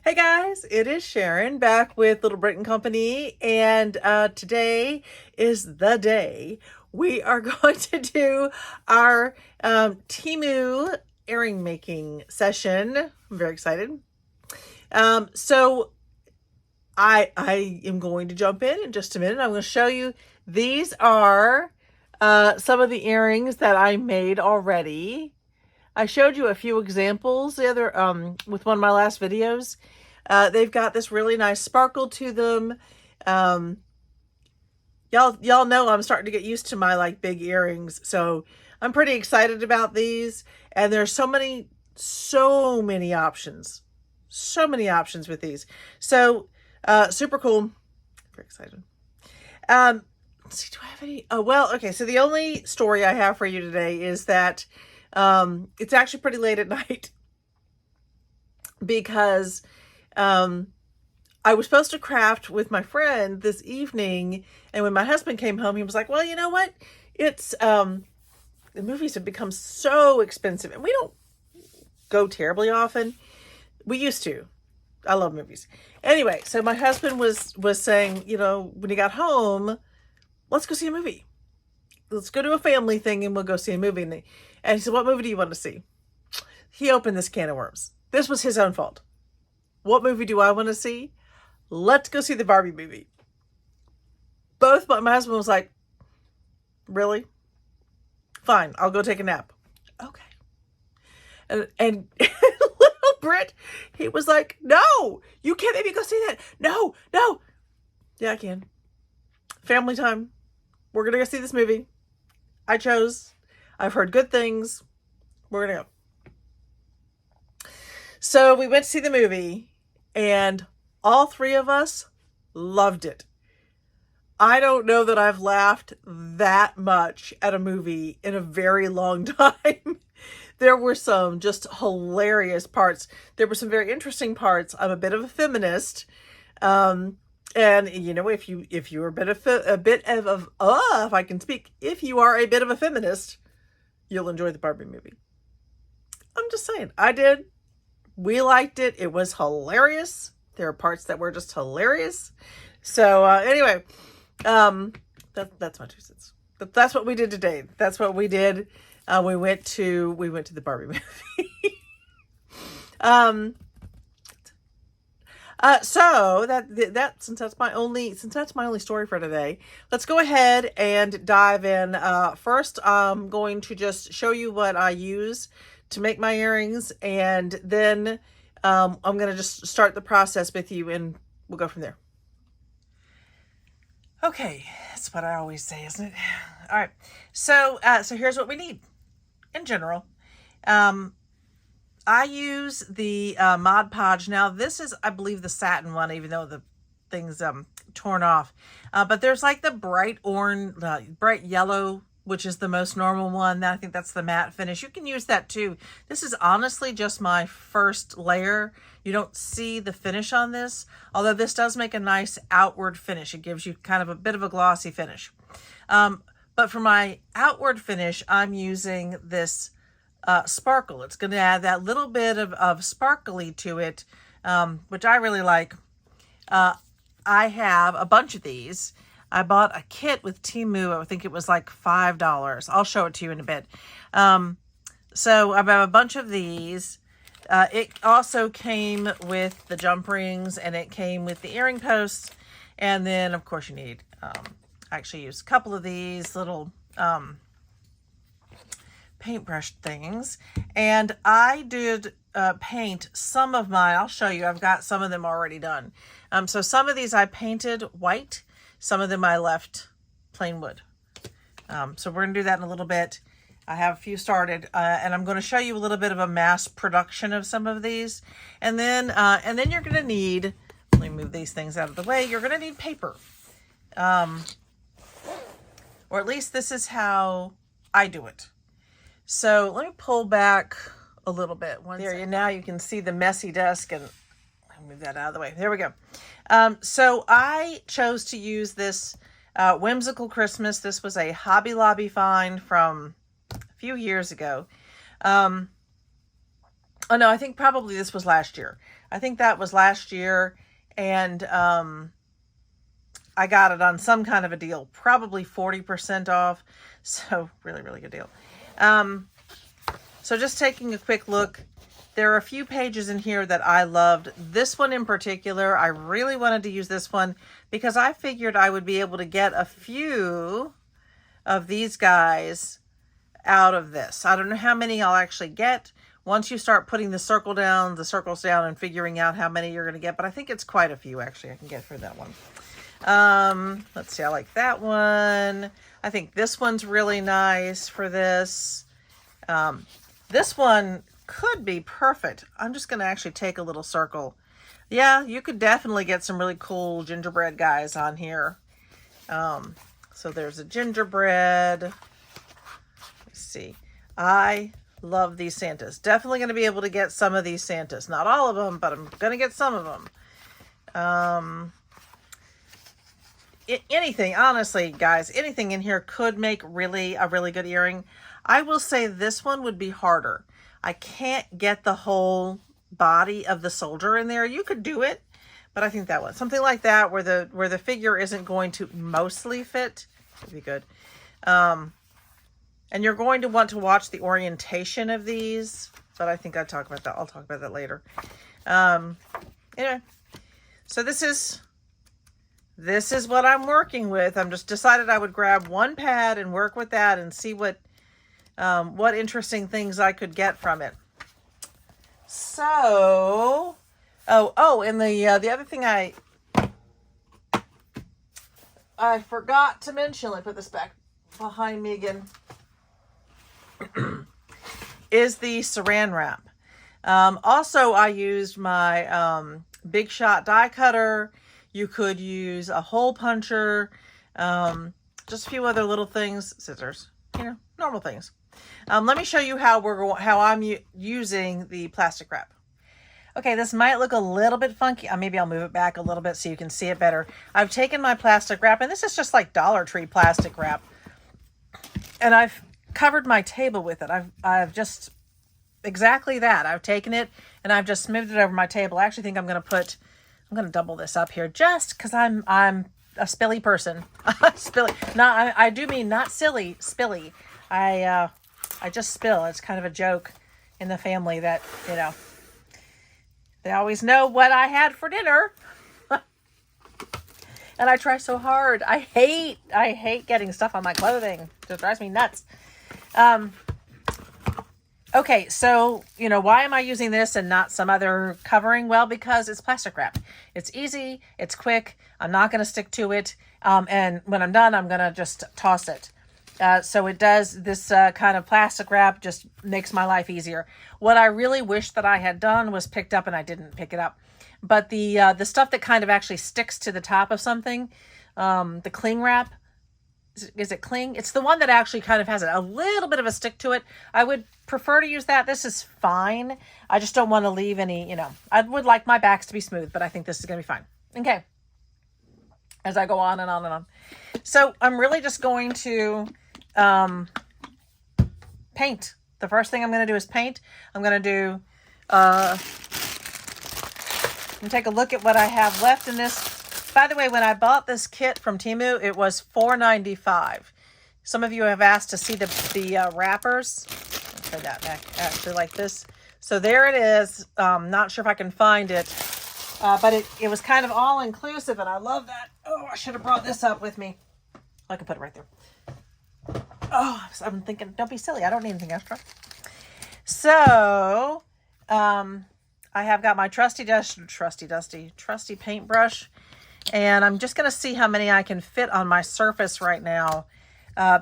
Hey guys, it is Sharon back with Little Britain Company, and today is the day we are going to do our Temu earring making session. I'm very excited. So I am going to jump in just a minute. I'm going to show you. These are some of the earrings that I made already. I showed you a few examples the other with one of my last videos. They've got this really nice sparkle to them. Um, y'all know I'm starting to get used to my like big earrings, so I'm pretty excited about these. And there's so many options, so many options with these. So super cool. Very excited. Let's see, do I have any? Oh well, okay. So the only story I have for you today is that it's actually pretty late at night because I was supposed to craft with my friend this evening, and when my husband came home, he was like, "Well, you know what? It's the movies have become so expensive, and we don't go terribly often. We used to. I love movies. Anyway, so my husband was saying, you know, when he got home, let's go see a movie. Let's go to a family thing, and we'll go see a movie." And he said, "What movie do you want to see?" He opened this can of worms. This was his own fault. What movie do I want to see? Let's go see the Barbie movie. My husband was like, "Really? Fine, I'll go take a nap." Okay. And little Brit, he was like, "No, you can't make me go see that. No, no." Yeah, I can. Family time. We're going to go see this movie. I chose. I've heard good things. We're going to go. So we went to see the movie, and all three of us loved it. I don't know that I've laughed that much at a movie in a very long time. There were some just hilarious parts. There were some very interesting parts. I'm a bit of a feminist. And you know, if you're if I can speak, if you are a bit of a feminist, you'll enjoy the Barbie movie. I'm just saying, I did. We liked it. It was hilarious. There are parts that were just hilarious. So anyway, that's my 2 cents. But that's what we did today. That's what we did. We went to the Barbie movie. So since that's my only story for today, let's go ahead and dive in. First, I'm going to just show you what I use to make my earrings, and then I'm going to just start the process with you, and we'll go from there. Okay, that's what I always say, isn't it? All right. So here's what we need in general. I use the Mod Podge. Now, this is, I believe, the satin one, even though the thing's torn off. But there's like the bright orange, bright yellow, which is the most normal one. I think that's the matte finish. You can use that too. This is honestly just my first layer. You don't see the finish on this, although this does make a nice outward finish. It gives you kind of a bit of a glossy finish. But for my outward finish, I'm using this sparkle. It's going to add that little bit of sparkly to it, which I really like. I have a bunch of these. I bought a kit with Temu. I think it was like $5. I'll show it to you in a bit. So I have a bunch of these. It also came with the jump rings, and it came with the earring posts. And then, of course, you need, I actually used a couple of these little paintbrush things. And I did paint some of mine. I'll show you. I've got some of them already done. So some of these I painted white. Some of them I left plain wood. So we're going to do that in a little bit. I have a few started, and I'm going to show you a little bit of a mass production of some of these. And then you're going to need, let me move these things out of the way. You're going to need paper. Or at least this is how I do it. So let me pull back a little bit. Now you can see the messy desk, and I'll move that out of the way. There we go. So I chose to use this Whimsical Christmas. This was a Hobby Lobby find from a few years ago. Oh no, I think probably this was last year. I think that was last year, and I got it on some kind of a deal, probably 40% off. So really, really good deal. So just taking a quick look, there are a few pages in here that I loved. This one in particular, I really wanted to use this one because I figured I would be able to get a few of these guys out of this. I don't know how many I'll actually get once you start putting the circles down and figuring out how many you're going to get. But I think it's quite a few actually I can get for that one. Let's see, I like that one. I think this one's really nice for this. This one could be perfect. I'm just going to actually take a little circle. Yeah, you could definitely get some really cool gingerbread guys on here. So there's a gingerbread. Let's see. I love these Santas. Definitely going to be able to get some of these Santas. Not all of them, but I'm going to get some of them. Anything, honestly, guys, anything in here could make a really good earring. I will say this one would be harder. I can't get the whole body of the soldier in there. You could do it, but I think that one, something like that, where the figure isn't going to mostly fit, would be good. And you're going to want to watch the orientation of these, but I think I'll talk about that. I'll talk about that later. Anyway, so this is what I'm working with. I'm just decided I would grab one pad and work with that and see what interesting things I could get from it. So, and the other thing I forgot to mention, let me put this back behind me again, is the saran wrap. Also, I used my Big Shot die cutter. You could use a hole puncher, just a few other little things, scissors, normal things. Let me show you how I'm using the plastic wrap. Okay, this might look a little bit funky. Maybe I'll move it back a little bit so you can see it better. I've taken my plastic wrap, and this is just like Dollar Tree plastic wrap, and I've covered my table with it. I've just exactly that. I've taken it and I've just smoothed it over my table. I actually think I'm going to double this up here just because I'm a spilly person. Spilly. I do mean not silly, spilly. I just spill. It's kind of a joke in the family that, they always know what I had for dinner. And I try so hard. I hate getting stuff on my clothing. It just drives me nuts. Okay, so, why am I using this and not some other covering? Well, because it's plastic wrap. It's easy, it's quick, I'm not going to stick to it, and when I'm done, I'm going to just toss it. So it does, this kind of plastic wrap just makes my life easier. What I really wish that I had done was picked up, and I didn't pick it up, but the stuff that kind of actually sticks to the top of something, the cling wrap, is it cling? It's the one that actually kind of has a little bit of a stick to it. I would prefer to use that. This is fine. I just don't want to leave any, I would like my backs to be smooth, but I think this is going to be fine. Okay. As I go on and on and on. So I'm really just going to paint. The first thing I'm going to do is paint. I'm going to do, take a look at what I have left in this. By the way, when I bought this kit from Temu, it was $4.95. Some of you have asked to see the wrappers. I'll try that back actually like this. So there it is. Not sure if I can find it, but it was kind of all inclusive, and I love that. Oh, I should have brought this up with me. I can put it right there. Oh, I'm thinking, don't be silly. I don't need anything extra. So, I have got my trusty paintbrush. And I'm just going to see how many I can fit on my surface right now,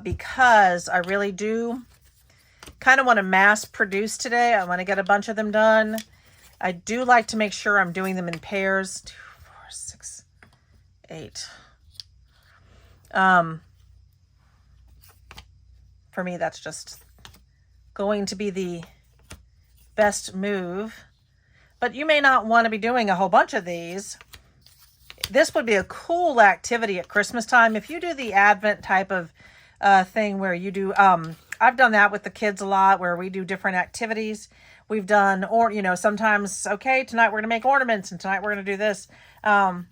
because I really do kind of want to mass produce today. I want to get a bunch of them done. I do like to make sure I'm doing them in pairs. 2, 4, 6, 8. For me, that's just going to be the best move. But you may not want to be doing a whole bunch of these. This would be a cool activity at Christmas time. If you do the Advent type of thing where you do, I've done that with the kids a lot, where we do different activities We've done, or sometimes, okay, tonight we're gonna make ornaments, and tonight we're gonna do this. Um,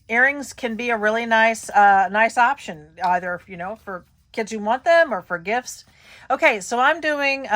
Earrings can be a really nice option, either for kids who want them or for gifts. Okay, so I'm doing.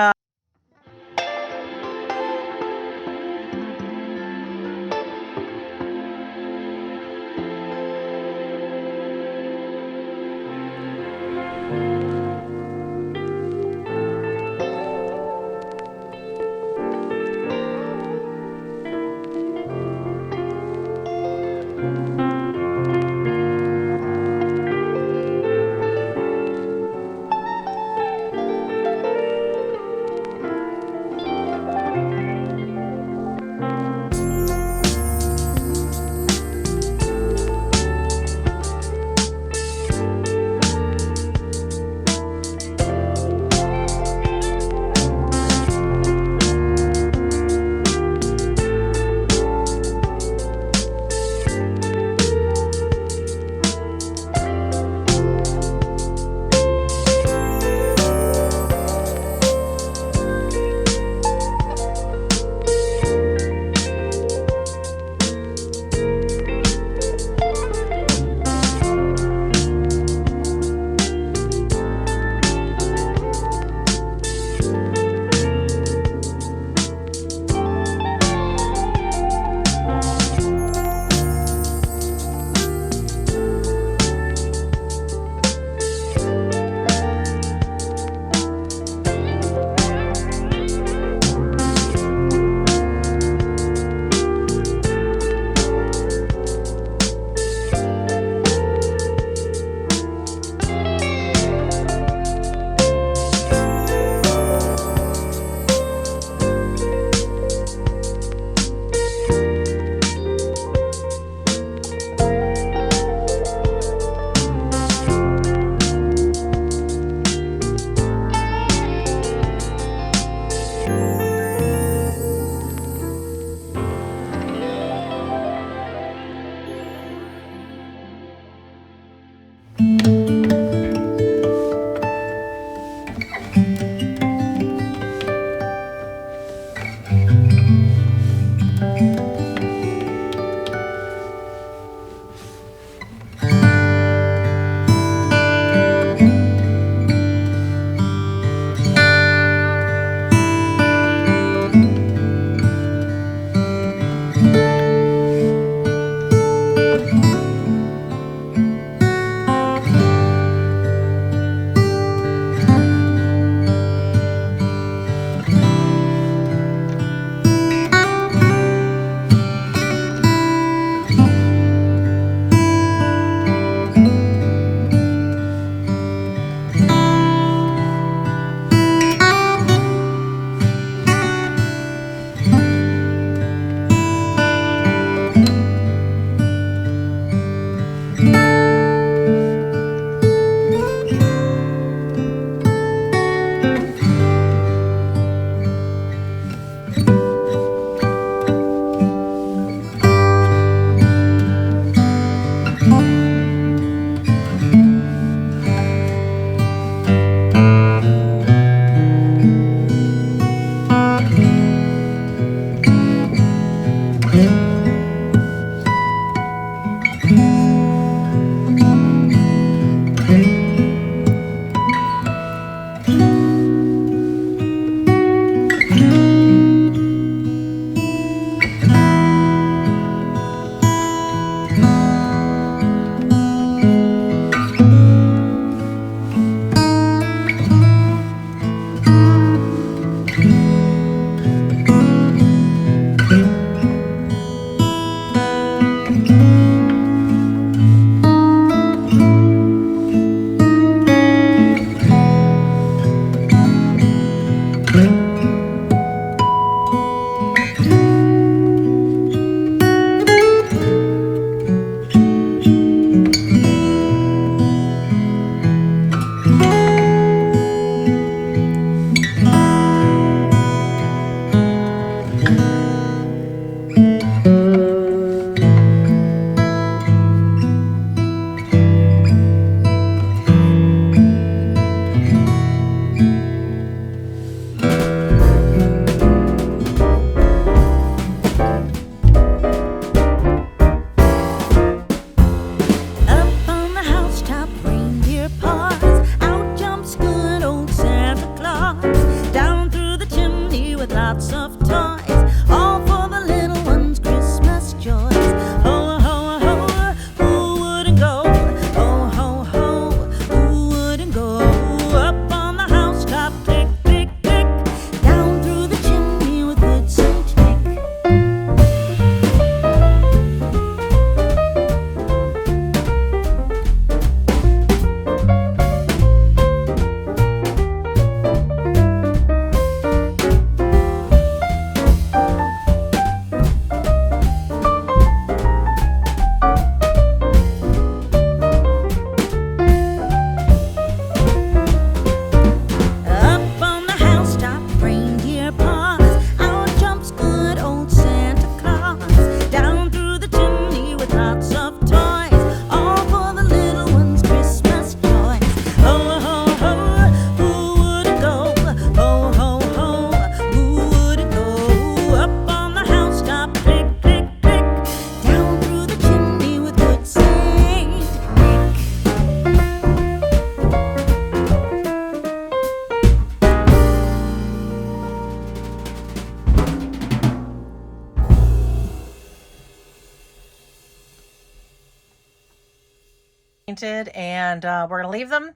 painted, and we're going to leave them.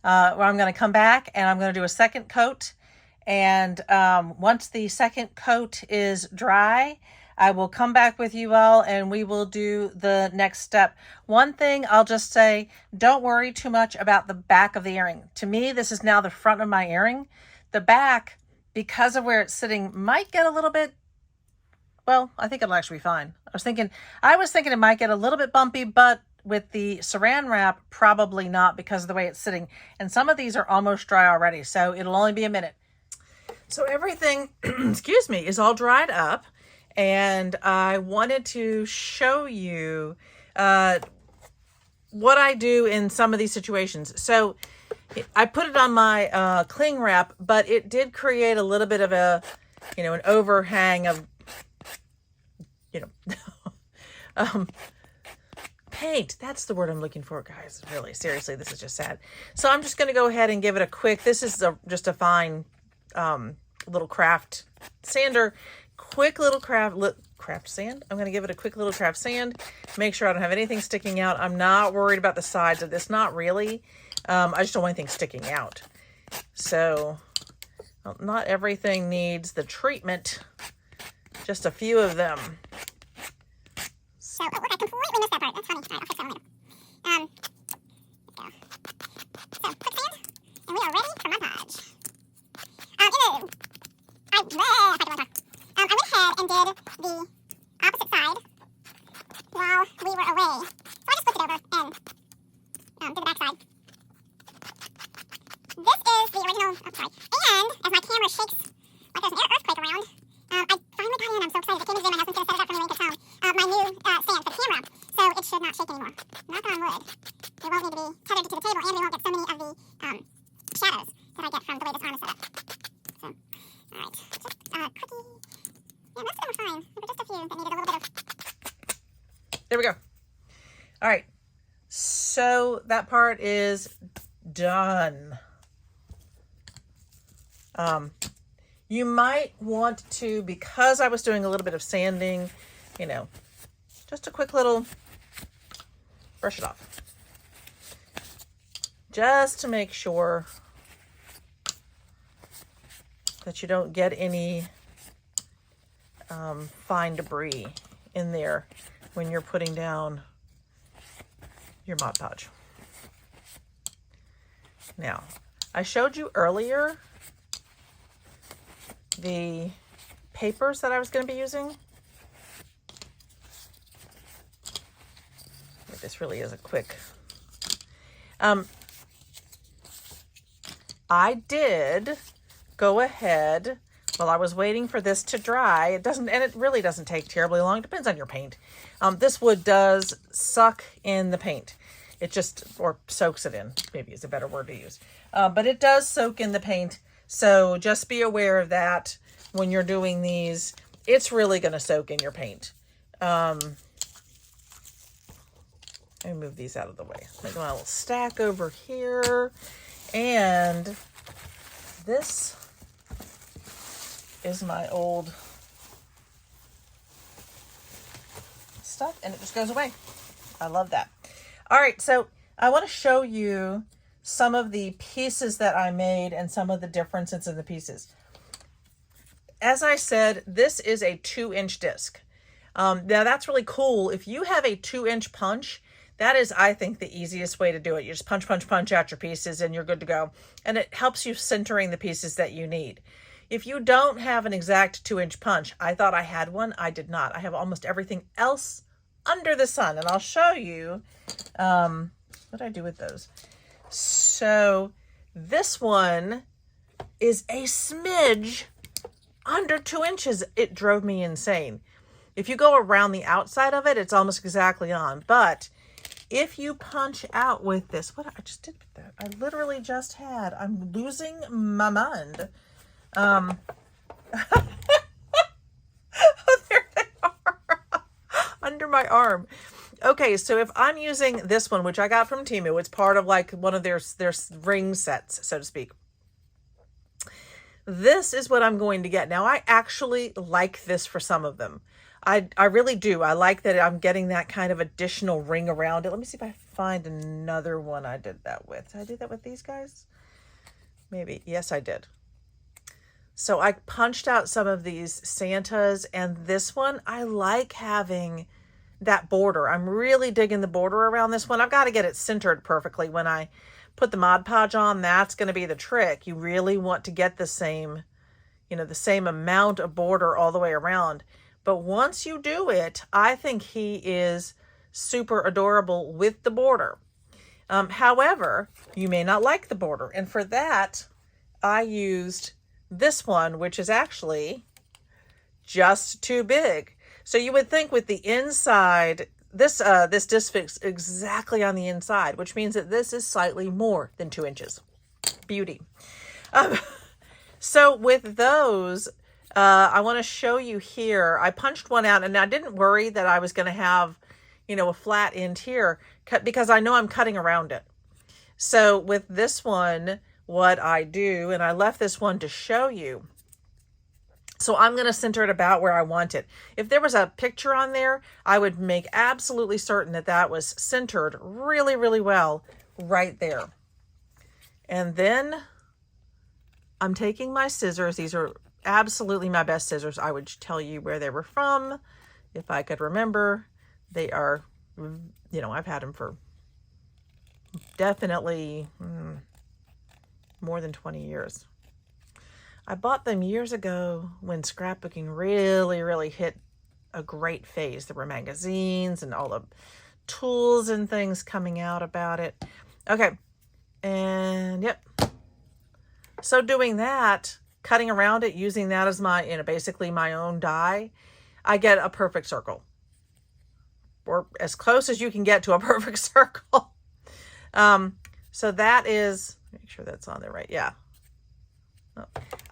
I'm going to come back and I'm going to do a second coat. And once the second coat is dry, I will come back with you all and we will do the next step. One thing I'll just say, don't worry too much about the back of the earring. To me, this is now the front of my earring. The back, because of where it's sitting, might get a little bit, well, I think it'll actually be fine. I was thinking it might get a little bit bumpy, but with the saran wrap, probably not because of the way it's sitting. And some of these are almost dry already, so it'll only be a minute. So everything, excuse me, is all dried up. And I wanted to show you what I do in some of these situations. So I put it on my cling wrap, but it did create a little bit of a, an overhang of, paint. That's the word I'm looking for, guys. Really, seriously, this is just sad. So I'm just going to go ahead and give it a quick, this is just a fine little craft sander. Quick little craft sand. I'm going to give it a quick little craft sand. Make sure I don't have anything sticking out. I'm not worried about the sides of this. Not really. I just don't want anything sticking out. So, well, not everything needs the treatment. Just a few of them. So, look, I completely missed that part. That's funny. All right, I'll fix that later. There we go. So, quick sand, and we are ready for montage. I went ahead and did the opposite side while we were away. So I just flipped it over and did the back side. This is the original, and as my camera shakes like there's an earthquake around, I finally got in. I'm so excited. I came in today, my husband's going to set it up for me when he gets home. My new stand for the camera, so it should not shake anymore. Knock on wood. It won't need to be tethered to the table, and we won't get so many of the shadows that I get from the way this arm is set up. So, alright, just quickie. Yeah, most of them are fine. There were just a few that needed a little bit of... There we go. All right. So that part is done. You might want to, because I was doing a little bit of sanding, just a quick little brush it off. Just to make sure that you don't get any fine debris in there when you're putting down your Mod Podge. Now, I showed you earlier the papers that I was going to be using. This really is a quick. I did go ahead while I was waiting for this to dry. It really doesn't take terribly long. It depends on your paint. This wood does suck in the paint. It just, or soaks it in, maybe is a better word to use. But it does soak in the paint. So just be aware of that when you're doing these. It's really going to soak in your paint. Let me move these out of the way. Make my little stack over here. And this is my old stuff, and it just goes away. I love that. All right, so I want to show you some of the pieces that I made and some of the differences in the pieces. As I said, this is a 2-inch disc. Now that's really cool. If you have a 2-inch punch, that is, I think, the easiest way to do it. You just punch out your pieces and you're good to go. And it helps you centering the pieces that you need. If you don't have an exact 2-inch punch, I thought I had one. I did not. I have almost everything else under the sun. And I'll show you what I do with those. So this one is a smidge under 2 inches. It drove me insane. If you go around the outside of it, it's almost exactly on. But if you punch out with this, what I just did with that, I literally just had, I'm losing my mind. Oh, there they are under my arm. Okay, so if I'm using this one, which I got from Temu, it's part of like one of their ring sets, so to speak. This is what I'm going to get. Now, I actually like this for some of them. I really do. I like that I'm getting that kind of additional ring around it. Let me see if I find another one I did that with. Did I do that with these guys? Maybe. Yes, I did. So I punched out some of these Santas, and this one, I like having that border. I'm really digging the border around this one. I've got to get it centered perfectly when I put the Mod Podge on. That's going to be the trick. You really want to get the same, the same amount of border all the way around. But once you do it, I think he is super adorable with the border. However, you may not like the border. And for that, I used this one, which is actually just too big. So you would think with the inside, this disc fits exactly on the inside, which means that this is slightly more than 2 inches. Beauty. So with those, I want to show you here. I punched one out, and I didn't worry that I was going to have, a flat end here because I know I'm cutting around it. So with this one, what I do, and I left this one to show you. So I'm going to center it about where I want it. If there was a picture on there, I would make absolutely certain that that was centered really, really well right there. And then I'm taking my scissors. These are absolutely my best scissors. I would tell you where they were from if I could remember. They are, I've had them for definitely more than 20 years. I bought them years ago when scrapbooking really, really hit a great phase. There were magazines and all the tools and things coming out about it. Okay. And yep. So doing that, cutting around it, using that as my, basically my own die, I get a perfect circle. Or as close as you can get to a perfect circle. So that is, make sure that's on there right. Yeah. Oh.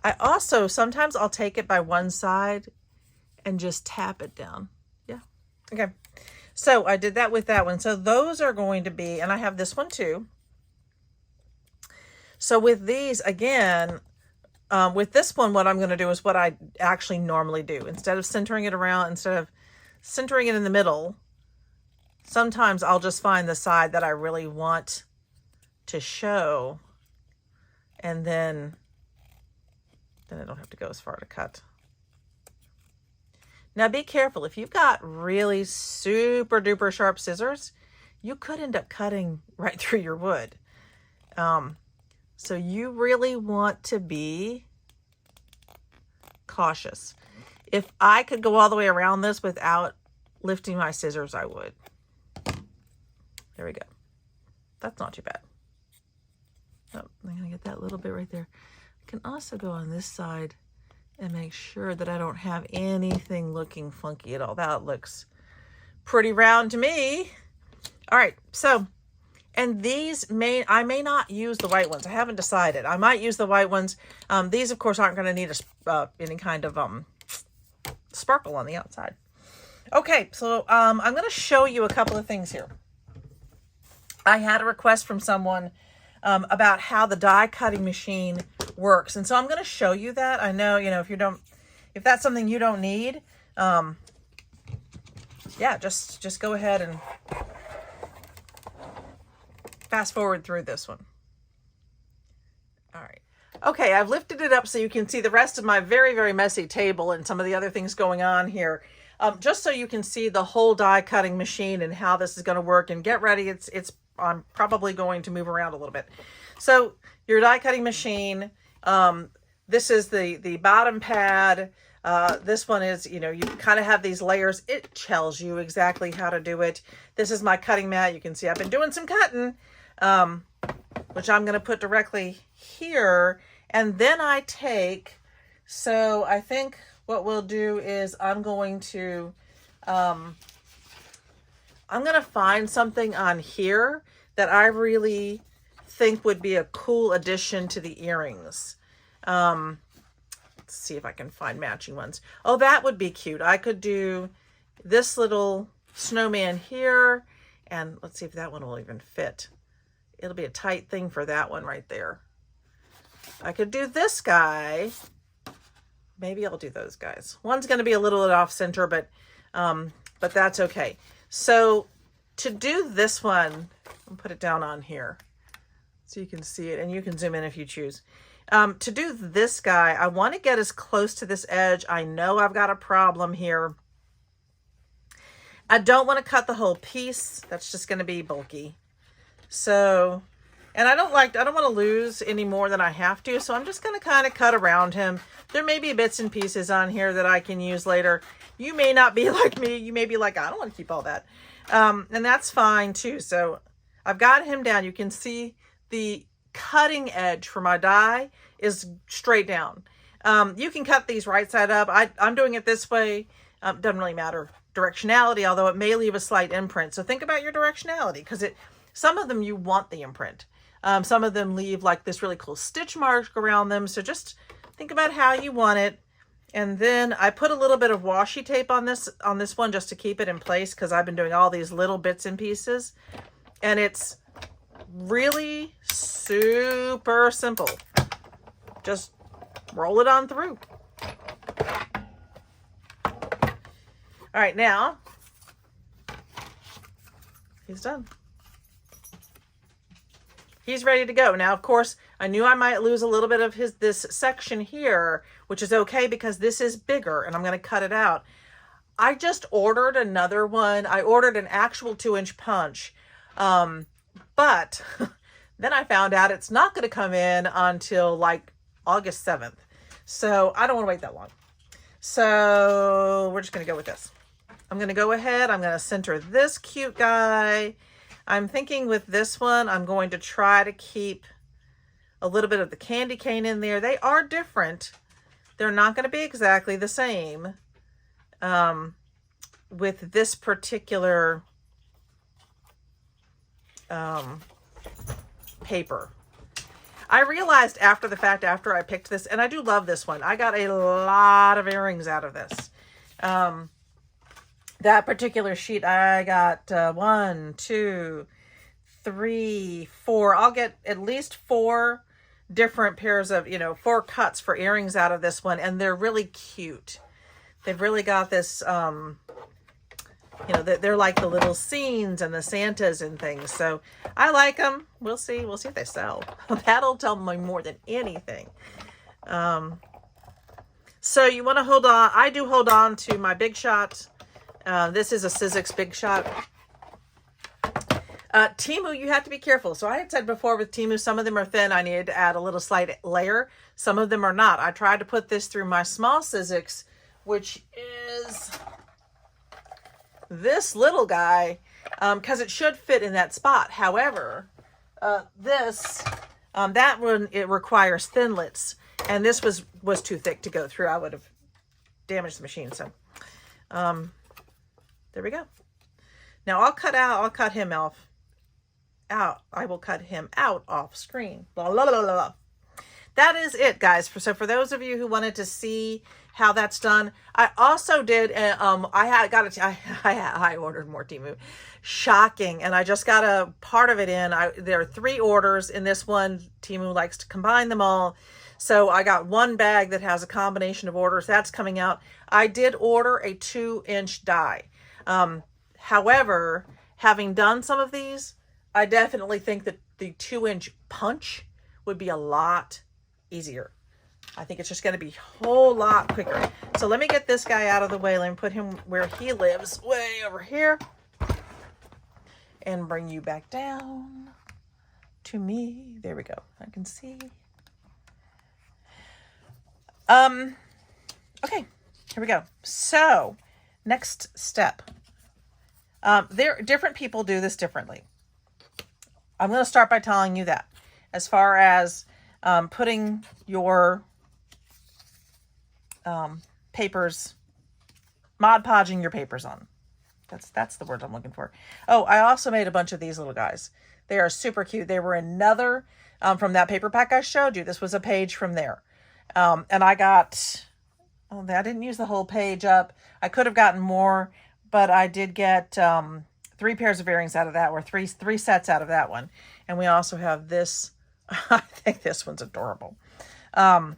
I also, sometimes I'll take it by one side and just tap it down. Yeah. Okay. So I did that with that one. So those are going to be, and I have this one too. So with these, again, with this one, what I'm going to do is what I actually normally do. Instead of centering it around, instead of centering it in the middle, sometimes I'll just find the side that I really want to show, and then I don't have to go as far to cut. Now be careful. If you've got really super duper sharp scissors, you could end up cutting right through your wood. So you really want to be cautious. If I could go all the way around this without lifting my scissors, I would. There we go. That's not too bad. Oh, I'm going to get that little bit right there. I can also go on this side and make sure that I don't have anything looking funky at all. That looks pretty round to me. All right, so, and these I may not use the white ones. I haven't decided. I might use the white ones. These, of course, aren't going to need any kind of sparkle on the outside. Okay, so I'm going to show you a couple of things here. I had a request from someone about how the die cutting machine works. And so I'm going to show you that. I know, if that's something you don't need, yeah, just go ahead and fast forward through this one. All right. Okay, I've lifted it up so you can see the rest of my very, very messy table and some of the other things going on here. Just so you can see the whole die cutting machine and how this is going to work, and get ready. I'm probably going to move around a little bit. So your die cutting machine, this is the bottom pad. This one is, you kind of have these layers. It tells you exactly how to do it. This is my cutting mat. You can see I've been doing some cutting, which I'm going to put directly here. And then I so I think what we'll do is I'm going to find something on here that I really think would be a cool addition to the earrings. Let's see if I can find matching ones. Oh, that would be cute. I could do this little snowman here, and let's see if that one will even fit. It'll be a tight thing for that one right there. I could do this guy. Maybe I'll do those guys. One's going to be a little bit off center, but But that's okay. So to do this one, I'll put it down on here so you can see it, and you can zoom in if you choose. To do this guy, I want to get as close to this edge. I know I've got a problem here. I don't want to cut the whole piece. That's just going to be bulky. So, and I don't want to lose any more than I have to. So I'm just going to kind of cut around him. There may be bits and pieces on here that I can use later. You may not be like me. You may be like, I don't want to keep all that. And that's fine too. So I've got him down. You can see the cutting edge for my die is straight down. You can cut these right side up. I'm doing it this way. Doesn't really matter directionality, although it may leave a slight imprint. So think about your directionality, because some of them you want the imprint. Some of them leave like this really cool stitch mark around them. So just think about how you want it. And then I put a little bit of washi tape on this one just to keep it in place, because I've been doing all these little bits and pieces. And it's really super simple. Just roll it on through. All right, now he's done. He's ready to go. Now, of course, I knew I might lose a little bit of this section here, which is okay because this is bigger and I'm going to cut it out. I just ordered another one. I ordered an actual 2-inch punch. But then I found out it's not going to come in until like August 7th. So I don't want to wait that long. So we're just going to go with this. I'm going to go ahead. I'm going to center this cute guy. I'm thinking with this one, I'm going to try to keep a little bit of the candy cane in there. They are different. They're not going to be exactly the same with this particular paper. I realized after the fact, after I picked this, and I do love this one. I got a lot of earrings out of this. That particular sheet, I got 1, 2, 3, 4. I'll get at least 4 different pairs of, 4 cuts for earrings out of this one. And they're really cute. They've really got this, they're like the little scenes and the Santas and things. So I like them. We'll see. We'll see if they sell. That'll tell me more than anything. So you want to hold on. I do hold on to my Big Shot. This is a Sizzix Big Shot. Temu, you have to be careful. So I had said before with Temu, some of them are thin. I needed to add a little slight layer. Some of them are not. I tried to put this through my small Sizzix, which is this little guy, because it should fit in that spot. However, that one, it requires thinlits, and this was too thick to go through. I would have damaged the machine. So, there we go. Now I'll cut him off. I will cut him out off screen. Blah, blah, blah, blah. That is it, guys. So for those of you who wanted to see how that's done, I also did. I ordered more Temu. Shocking, and I just got a part of it in. There are 3 orders in this one. Temu likes to combine them all, so I got one bag that has a combination of orders. That's coming out. I did order a 2-inch die. However, having done some of these, I definitely think that the 2-inch punch would be a lot easier. I think it's just going to be a whole lot quicker. So let me get this guy out of the way. Let me put him where he lives, way over here. And bring you back down to me. There we go. I can see. Okay, here we go. So next step. Different people do this differently. I'm going to start by telling you that. As far as putting your papers, Mod Podging your papers on. That's the word I'm looking for. Oh, I also made a bunch of these little guys. They are super cute. They were another from that paper pack I showed you. This was a page from there. And I got, I didn't use the whole page up. I could have gotten more, but I did get 3 pairs of earrings out of that, or three sets out of that one. And we also have this. I think this one's adorable. All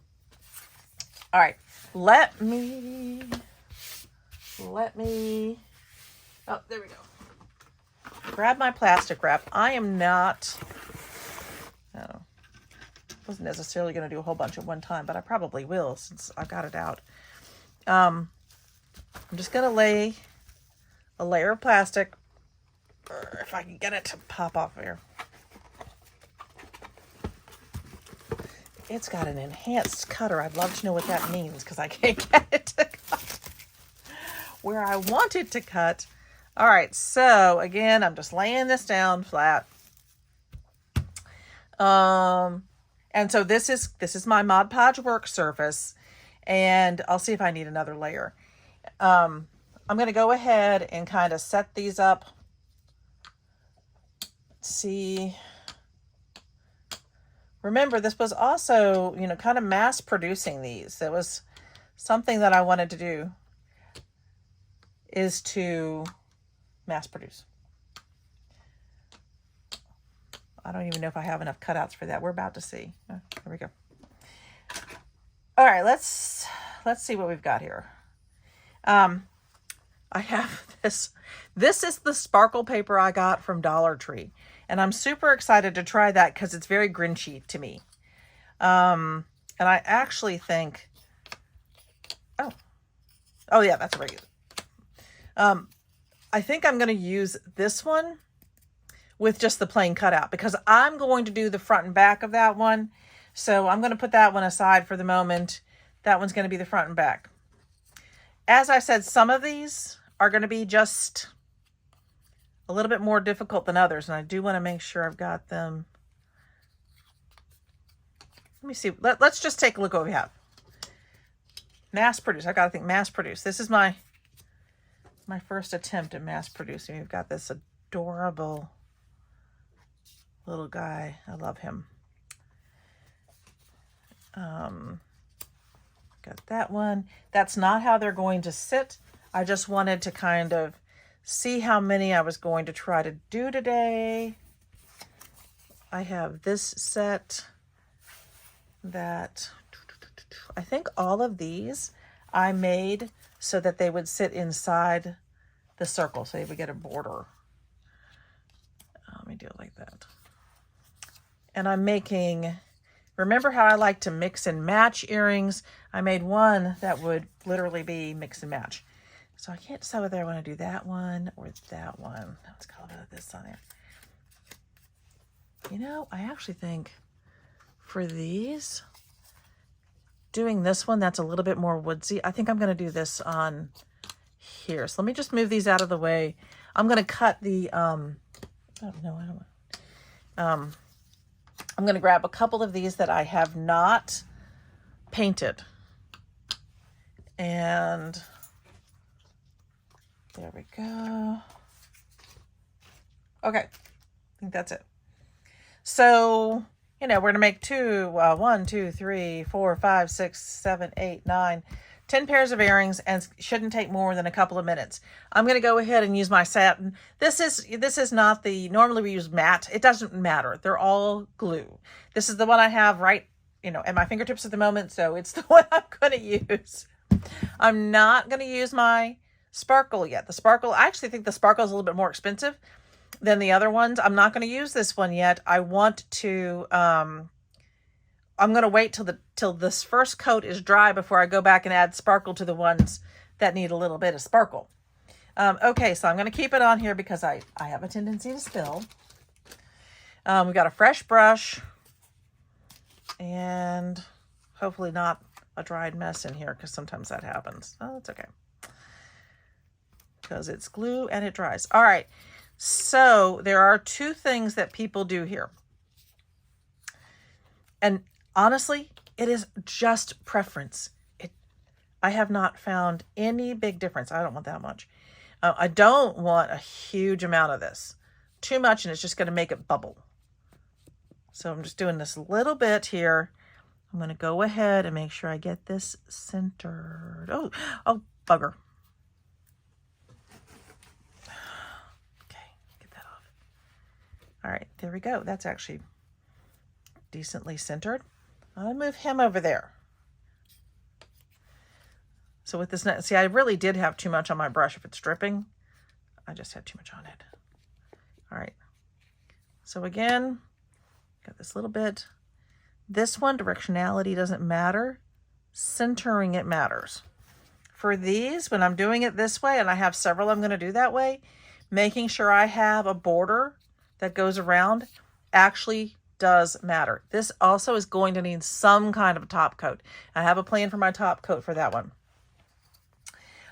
right, let me let me, oh, there we go. Grab my plastic wrap. I am not, wasn't necessarily going to do a whole bunch at one time, but I probably will since I got it out. I'm just going to lay a layer of plastic, if I can get it to pop off here. It's got an enhanced cutter. I'd love to know what that means because I can't get it to cut where I want it to cut. All right, so again, I'm just laying this down flat. And so this is my Mod Podge work surface, and I'll see if I need another layer. I'm going to go ahead and kind of set these up. See, remember this was also, kind of mass producing these. It was something that I wanted to do, is to mass produce. I don't even know if I have enough cutouts for that. We're about to see. Oh, here we go. All right, let's see what we've got here. I have this. This is the sparkle paper I got from Dollar Tree. And I'm super excited to try that because it's very Grinchy to me. And I actually think, oh yeah, that's regular. I think I'm going to use this one with just the plain cutout because I'm going to do the front and back of that one. So I'm going to put that one aside for the moment. That one's going to be the front and back. As I said, some of these are going to be just a little bit more difficult than others. And I do want to make sure I've got them. Let me see. Let's just take a look at what we have. Mass produce. I got to think mass produce. This is my first attempt at mass producing. We've got this adorable little guy. I love him. Got that one. That's not how they're going to sit. I just wanted to kind of see how many I was going to try to do today. I have this set that I think all of these I made so that they would sit inside the circle, so they would get a border. Let me do it like that. And I'm making, remember how I like to mix and match earrings? I made one that would literally be mix and match. So I can't decide whether I want to do that one or that one. Let's call it this on there. I actually think for these, doing this one that's a little bit more woodsy, I think I'm going to do this on here. So let me just move these out of the way. I'm going to cut the, I'm going to grab a couple of these that I have not painted. And there we go. Okay, I think that's it. So, we're going to make 1, 2, 3, 4, 5, 6, 7, 8, 9, 10 pairs of earrings, and shouldn't take more than a couple of minutes. I'm going to go ahead and use my satin. This is not normally we use matte. It doesn't matter. They're all glue. This is the one I have right, at my fingertips at the moment, so it's the one I'm going to use. I'm not going to use my sparkle yet. I actually think the sparkle is a little bit more expensive than the other ones. I'm not going to use this one yet. I want to, I'm going to wait till this first coat is dry before I go back and add sparkle to the ones that need a little bit of sparkle. Okay, so I'm going to keep it on here because I have a tendency to spill. We've got a fresh brush and hopefully not a dried mess in here because sometimes that happens. Oh, that's okay. Because it's glue and it dries. All right. So there are two things that people do here. And honestly, it is just preference. I have not found any big difference. I don't want that much. I don't want a huge amount of this. Too much and it's just going to make it bubble. So I'm just doing this little bit here. I'm going to go ahead and make sure I get this centered. Oh, bugger. All right, there we go. That's actually decently centered. I'll move him over there. So with this, see, I really did have too much on my brush. If it's dripping, I just had too much on it. All right. So again, got this little bit. This one, directionality doesn't matter. Centering it matters. For these, when I'm doing it this way, and I have several I'm going to do that way, making sure I have a border that goes around actually does matter. This also is going to need some kind of a top coat. I have a plan for my top coat for that one.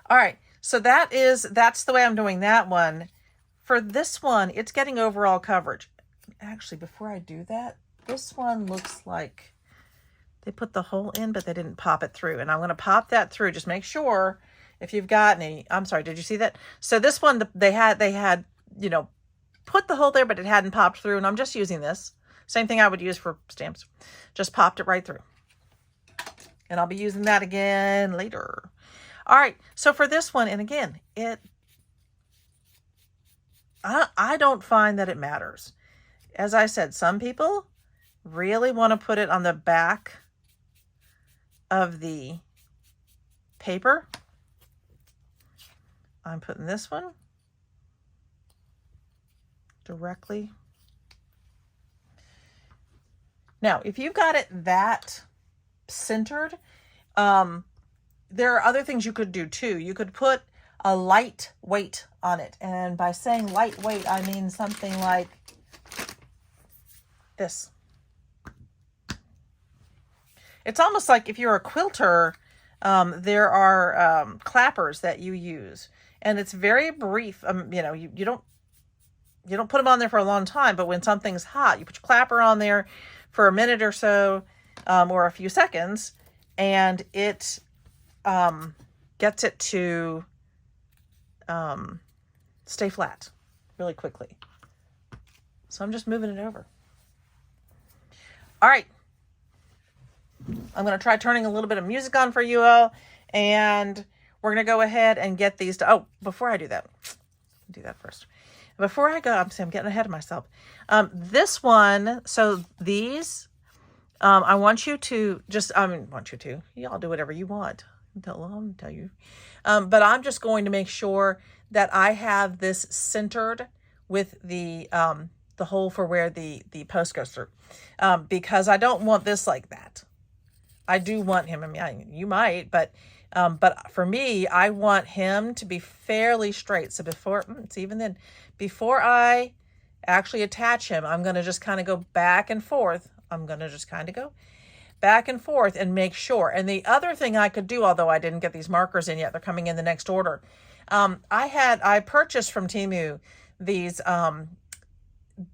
All right, so that's the way I'm doing that one. For this one, it's getting overall coverage. Actually, before I do that, this one looks like they put the hole in, but they didn't pop it through. And I'm going to pop that through. Just make sure if you've got any. I'm sorry, did you see that? So this one, they had, you know, put the hole there, but it hadn't popped through. And I'm just using this. Same thing I would use for stamps. Just popped it right through. And I'll be using that again later. All right, so for this one, and again, I don't find that it matters. As I said, some people really want to put it on the back of the paper. I'm putting this one directly. Now, if you've got it that centered, there are other things you could do too. You could put a light weight on it. And by saying lightweight, I mean something like this. It's almost like if you're a quilter, there are clappers that you use. And it's very brief. You know, you don't put them on there for a long time, but when something's hot, you put your clapper on there for a minute or so, or a few seconds, and it gets it to stay flat really quickly. So I'm just moving it over. All right. I'm going to try turning a little bit of music on for you all, and we're going to go ahead and get these to, oh, before I do that, do that first. Before I go, I'm getting ahead of myself. This one, so these, I want you to just, y'all do whatevel you want. I'll tell you. But I'm just going to make sure that I have this centered with the hole for where the post goes through. Because I don't want this like that. I do want him, I mean, you might, but for me, I want him to be fairly straight. So before I actually attach him, I'm going to just kind of go back and forth. I'm going to just kind of go back and forth and make sure. And the other thing I could do, although I didn't get these markers in yet, they're coming in the next order. I purchased from Temu these,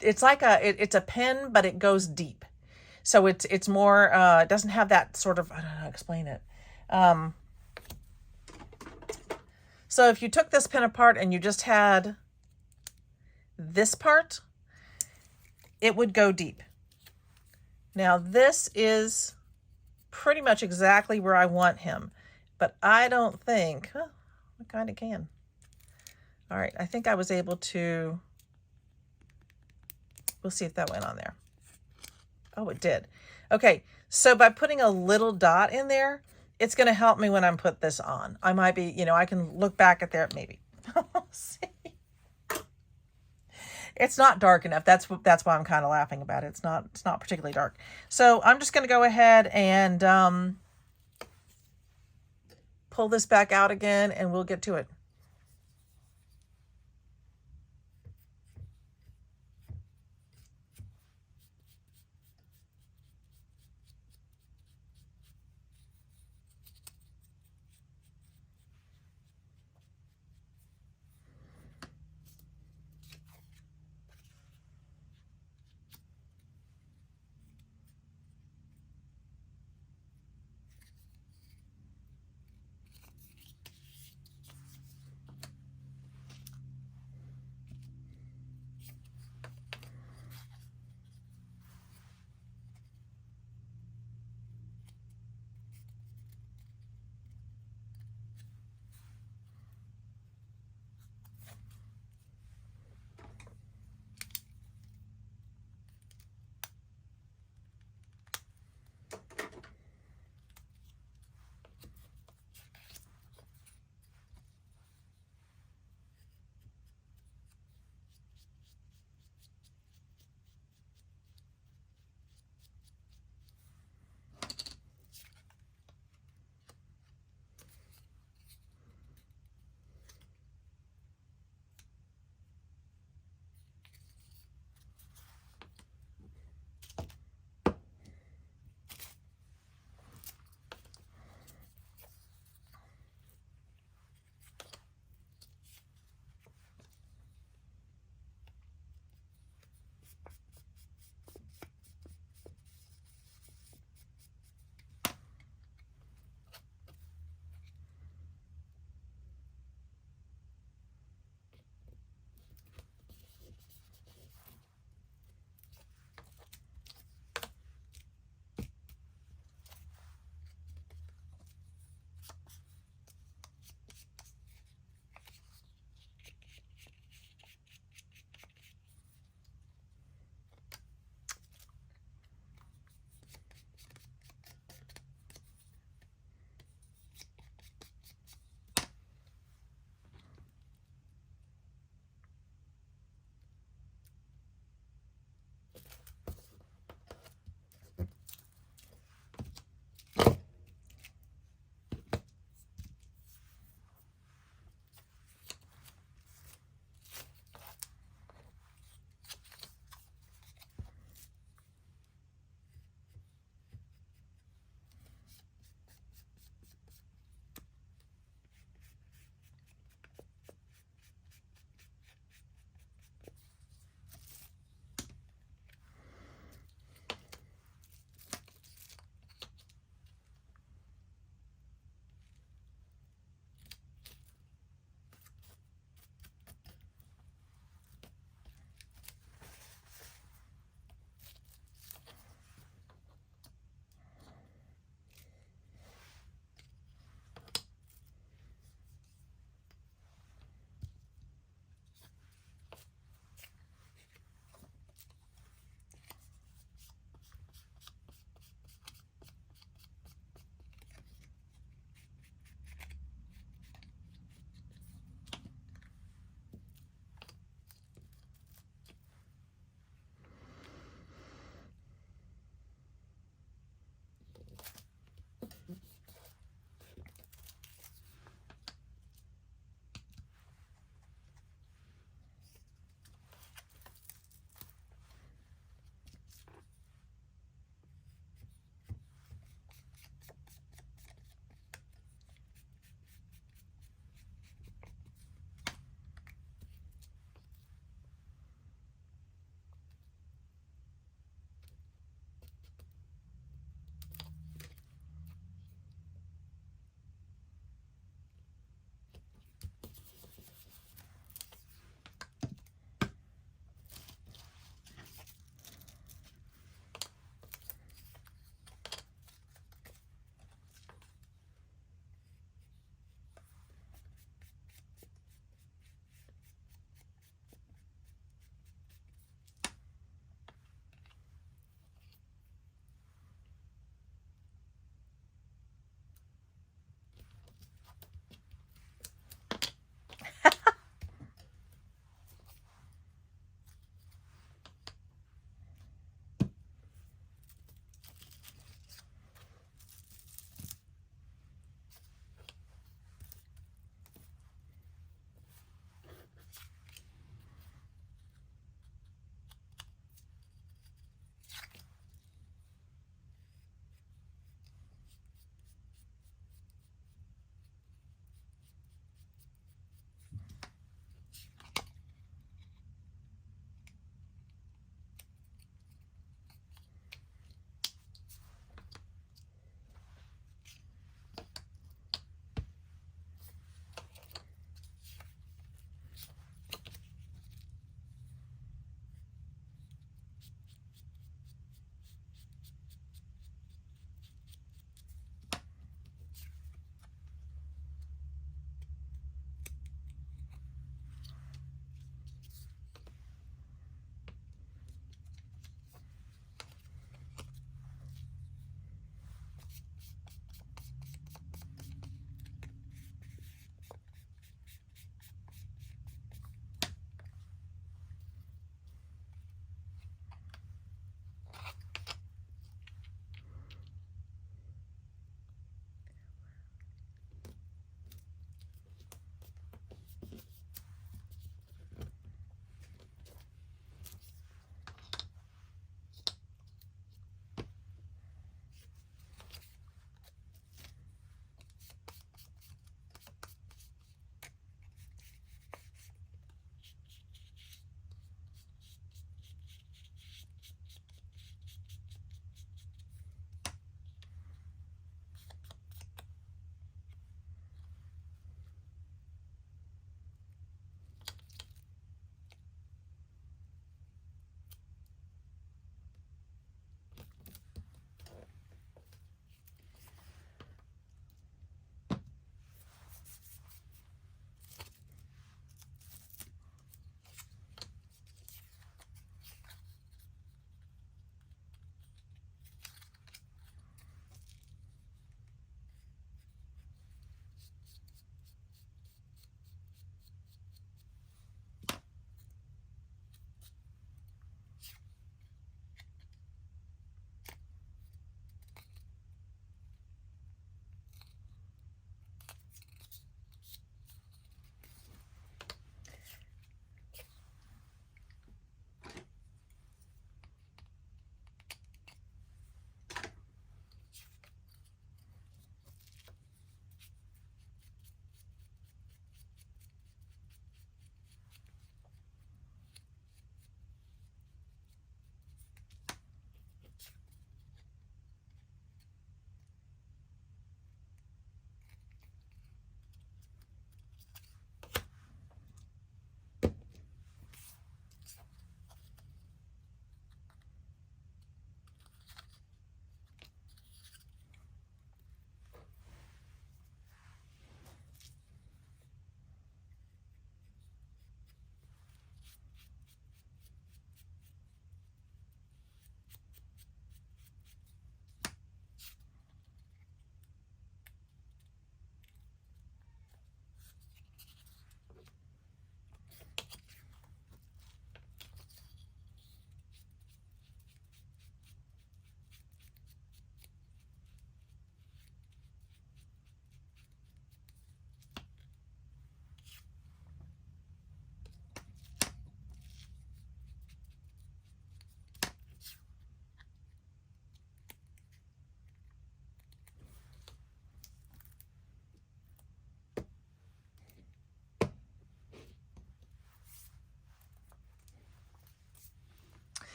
it's like it's a pen, but it goes deep. So it's more, it doesn't have that sort of, I don't know how to explain it. So if you took this pen apart and you just had this part, it would go deep. Now this is pretty much exactly where I want him, but I don't think, I kind of can. All right, I think I was able to, we'll see if that went on there. Oh, it did. Okay, so by putting a little dot in there, it's going to help me when I'm put this on. I might be, I can look back at there, maybe. See? It's not dark enough. That's why I'm kind of laughing about it. It's not particularly dark. So I'm just going to go ahead and pull this back out again, and we'll get to it.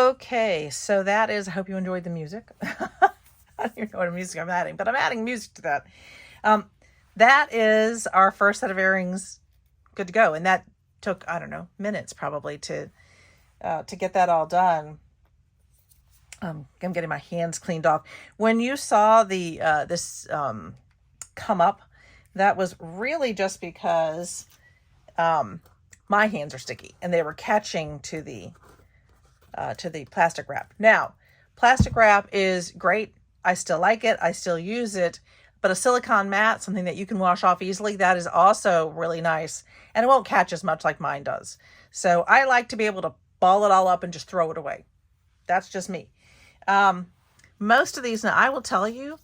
Okay, so that is, I hope you enjoyed the music. I don't even know what music I'm adding, but I'm adding music to that. That is our first set of earrings good to go. And that took, I don't know, minutes probably to get that all done. I'm getting my hands cleaned off. When you saw the this come up, that was really just because my hands are sticky and they were catching to the plastic wrap. Now, plastic wrap is great. I still like it. I still use it. But a silicone mat, something that you can wash off easily, that is also really nice. And it won't catch as much like mine does. So I like to be able to ball it all up and just throw it away. That's just me. Most of these, now I will tell you,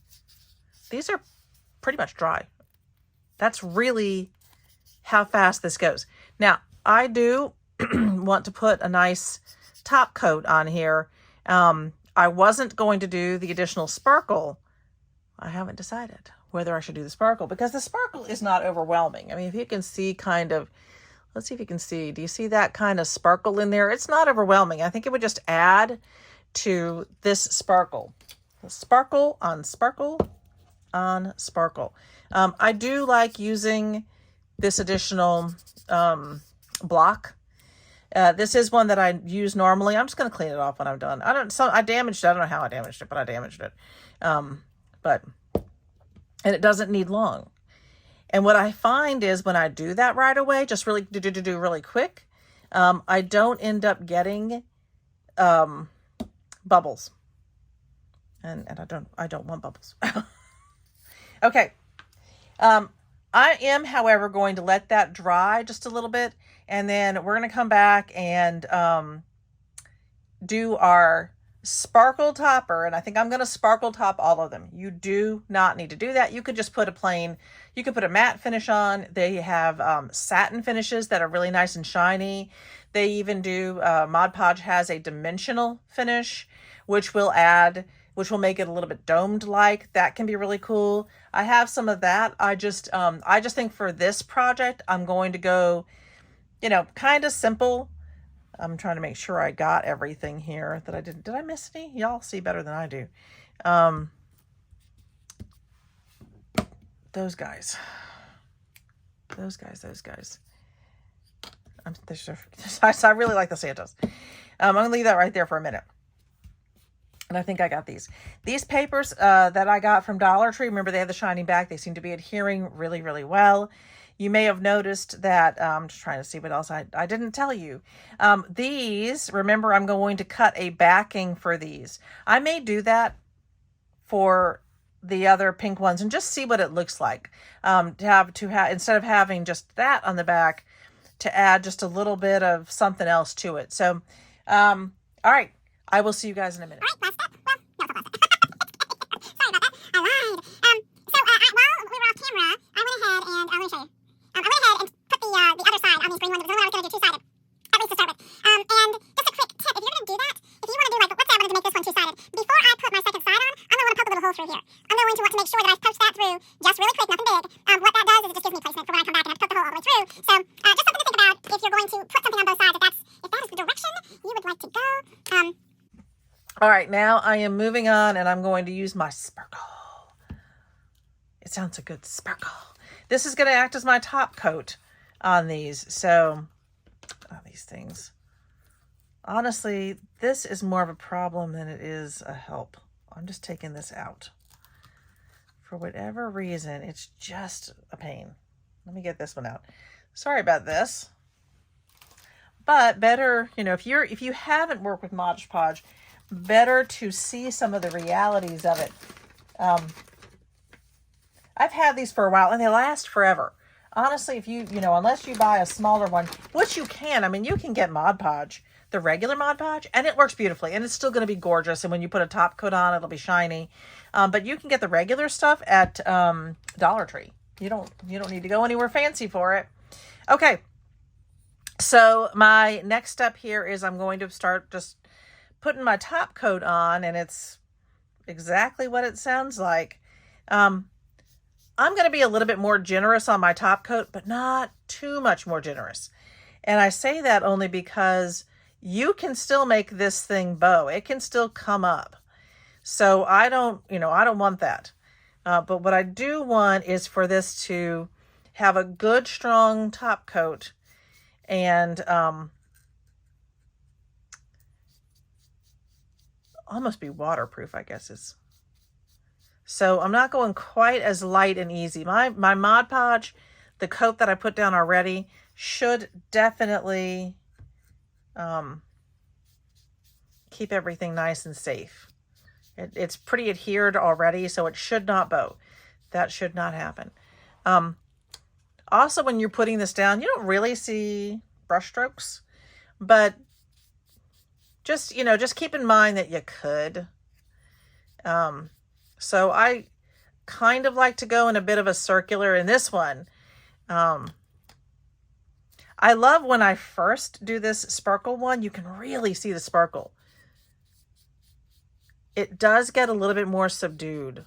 these are pretty much dry. That's really how fast this goes. Now, I do want to put a nice top coat on here. I wasn't going to do the additional sparkle. I haven't decided whether I should do the sparkle because the sparkle is not overwhelming. I mean, if you can see kind of, let's see if you can see, do you see that kind of sparkle in there? It's not overwhelming. I think it would just add to this sparkle. Sparkle on sparkle on sparkle. I do like using this additional block. This is one that I use normally. I'm just going to clean it off when I'm done. I damaged it. I don't know how I damaged it, but I damaged it. And it doesn't need long. And what I find is when I do that right away, just really do really quick, I don't end up getting bubbles. And I don't want bubbles. Okay. I am, however, going to let that dry just a little bit. And then we're going to come back and do our sparkle topper. And I think I'm going to sparkle top all of them. You do not need to do that. You could just put you could put a matte finish on. They have satin finishes that are really nice and shiny. They even do, Mod Podge has a dimensional finish, which will make it a little bit domed like. That can be really cool. I have some of that. I just think for this project, I'm going to go, kind of simple. I'm trying to make sure I got everything here that I didn't. Did I miss any? Y'all see better than I do. Those guys. I really like the Santas. I'm going to leave that right there for a minute. And I think I got these. These papers that I got from Dollar Tree, remember they have the shiny back. They seem to be adhering really, really well. You may have noticed that, I'm just trying to see what else I didn't tell you. These, remember, I'm going to cut a backing for these. I may do that for the other pink ones and just see what it looks like. Instead of having just that on the back, to add just a little bit of something else to it. So, all right. I will see you guys in a minute. All right, last step. Well, no, it's not last step. Sorry about that. I lied. While we were off camera, I went ahead and I'll show you. I went ahead and put the other side on these green ones. Because I was going to do two-sided, at least to start with. And just a quick tip, if you're going to do that, if you want to do let's say I wanted to make this one two-sided. Before I put my second side on, I'm going to want to poke a little hole through here. I'm going to want to make sure that I touch that through just really quick, nothing big. What that does is it just gives me placement for when I come back and have to poke the hole all the way through. So just something to think about if you're going to put something on both sides. If that is the direction you would like to go. All right, now I am moving on and I'm going to use my sparkle. It sounds so good, sparkle. This is going to act as my top coat on these. So, these things. Honestly, this is more of a problem than it is a help. I'm just taking this out. For whatever reason, it's just a pain. Let me get this one out. Sorry about this. But better, if you haven't worked with Mod Podge, better to see some of the realities of it. I've had these for a while and they last forever. Honestly, if unless you buy a smaller one, which you can, you can get Mod Podge, the regular Mod Podge, and it works beautifully and it's still going to be gorgeous. And when you put a top coat on, it'll be shiny. But you can get the regular stuff at Dollar Tree. You don't need to go anywhere fancy for it. Okay. So my next step here is I'm going to start just putting my top coat on, and it's exactly what it sounds like. I'm going to be a little bit more generous on my top coat, but not too much more generous. And I say that only because, you can still make this thing bow. It can still come up. So I don't want that. But what I do want is for this to have a good, strong top coat and almost be waterproof, I guess is. So I'm not going quite as light and easy. My Mod Podge, the coat that I put down already, should definitely keep everything nice and safe. It's pretty adhered already, so it should not bow. That should not happen. Also, when you're putting this down, you don't really see brush strokes, but just keep in mind that you could. So I kind of like to go in a bit of a circular in this one. I love when I first do this sparkle one, you can really see the sparkle. It does get a little bit more subdued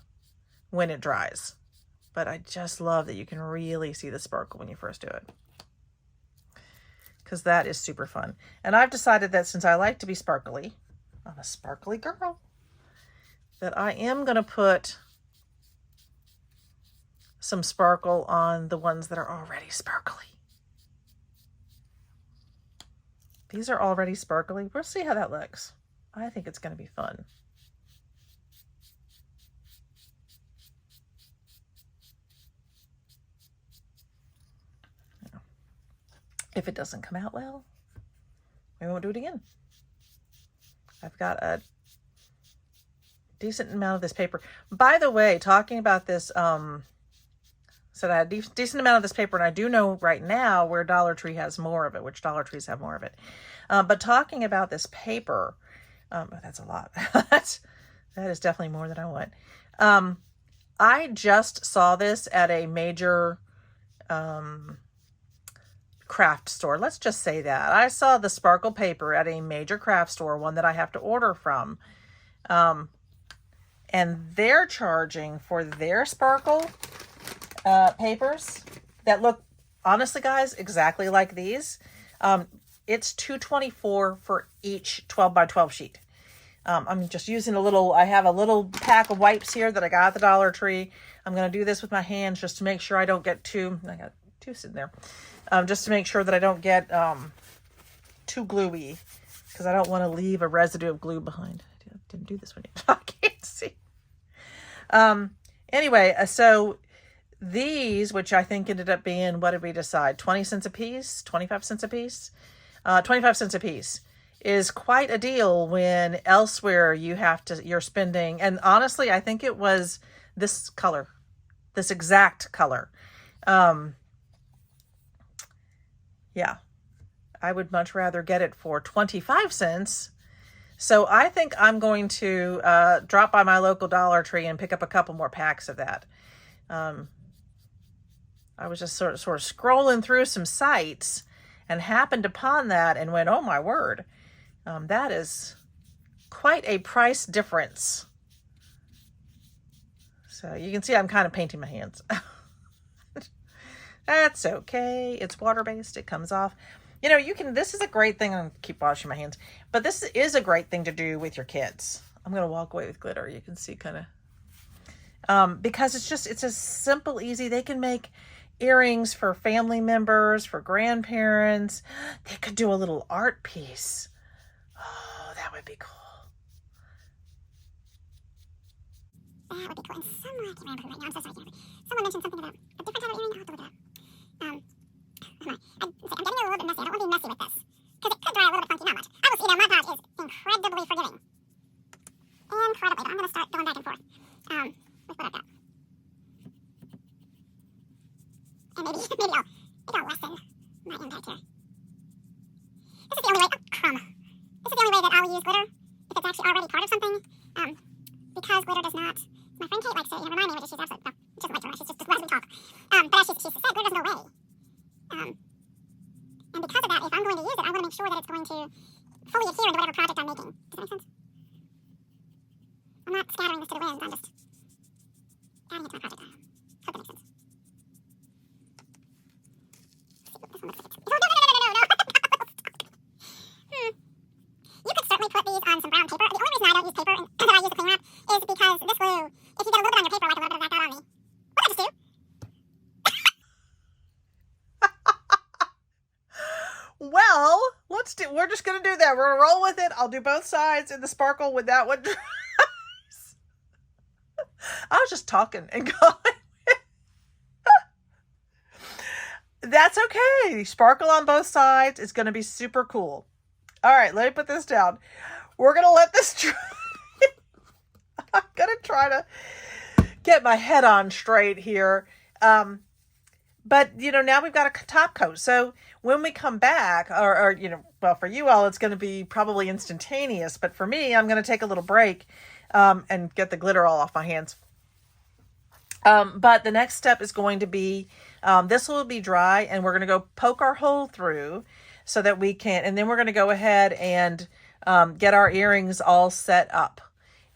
when it dries, but I just love that you can really see the sparkle when you first do it, because that is super fun. And I've decided that since I like to be sparkly, I'm a sparkly girl, that I am going to put some sparkle on the ones that are already sparkly. These are already sparkly. We'll see how that looks. I think it's going to be fun. If it doesn't come out well, we won't do it again. I've got a decent amount of this paper. By the way, talking about this, said I had a decent amount of this paper, and I do know right now where Dollar Tree has more of it, which Dollar Trees have more of it. But talking about this paper, oh, that's a lot. That is definitely more than I want. I just saw this at a major craft store. Let's just say that. I saw the sparkle paper at a major craft store, one that I have to order from. And they're charging for their sparkle papers that look, honestly guys, exactly like these. It's $2.24 for each 12 by 12 sheet. I'm just using I have a little pack of wipes here that I got at the Dollar Tree. I'm going to do this with my hands just to make sure I don't get I got two sitting there. Just to make sure that I don't get too gluey, because I don't want to leave a residue of glue behind. I didn't do this one yet. I can't see. Anyway, so these, which I think ended up being, what did we decide? 20 cents a piece, 25 cents a piece, 25 cents a piece is quite a deal when elsewhere you're spending. And honestly, I think it was this color, this exact color. Yeah, I would much rather get it for 25 cents. So I think I'm going to drop by my local Dollar Tree and pick up a couple more packs of that. I was just sort of scrolling through some sites and happened upon that and went, oh my word, that is quite a price difference. So you can see I'm kind of painting my hands. That's okay. It's water-based. It comes off. This is a great thing. I'm going to keep washing my hands. But this is a great thing to do with your kids. I'm going to walk away with glitter. You can see kind of. Because it's a simple, easy. They can make earrings for family members, for grandparents. They could do a little art piece. Oh, that would be cool. That would be cool. And someone, I can't remember who right now. I'm so sorry. Someone mentioned something about a different type of earring. I'll have to look it up. I'm getting a little bit messy. I don't want to be messy with this, because it could dry a little bit funky, not much. I will see that Mod Podge is incredibly forgiving. Incredibly. But I'm going to start going back and forth with what I've got. And maybe I'll lessen my impact here. This is the only way, crumb. This is the only way that I'll use glitter if it's actually already part of something. Because glitter does not, my friend Kate likes to, remind me, which she's absolutely, no, she doesn't like to remind, she's just lets me talk. But as she said, glitter does no way. And because of that, if I'm going to use it, I want to make sure that it's going to fully adhere to whatever project I'm making. Does that make sense? I'm not scattering this to the wind, I'm just adding it to my project. Hope that makes sense. This one looks like it's... No. we're just going to do that. We're going to roll with it. I'll do both sides in the sparkle with that one. I was just talking and going. That's okay. Sparkle on both sides. It's going to be super cool. All right, let me put this down. We're going to let this dry. I'm going to try to get my head on straight here. But, you know, now we've got a top coat. So when we come back, or you know, well, for you all, it's going to be probably instantaneous. But for me, I'm going to take a little break and get the glitter all off my hands. But the next step is going to be, this will be dry, and we're going to go poke our hole through so that we can, and then we're going to go ahead and get our earrings all set up.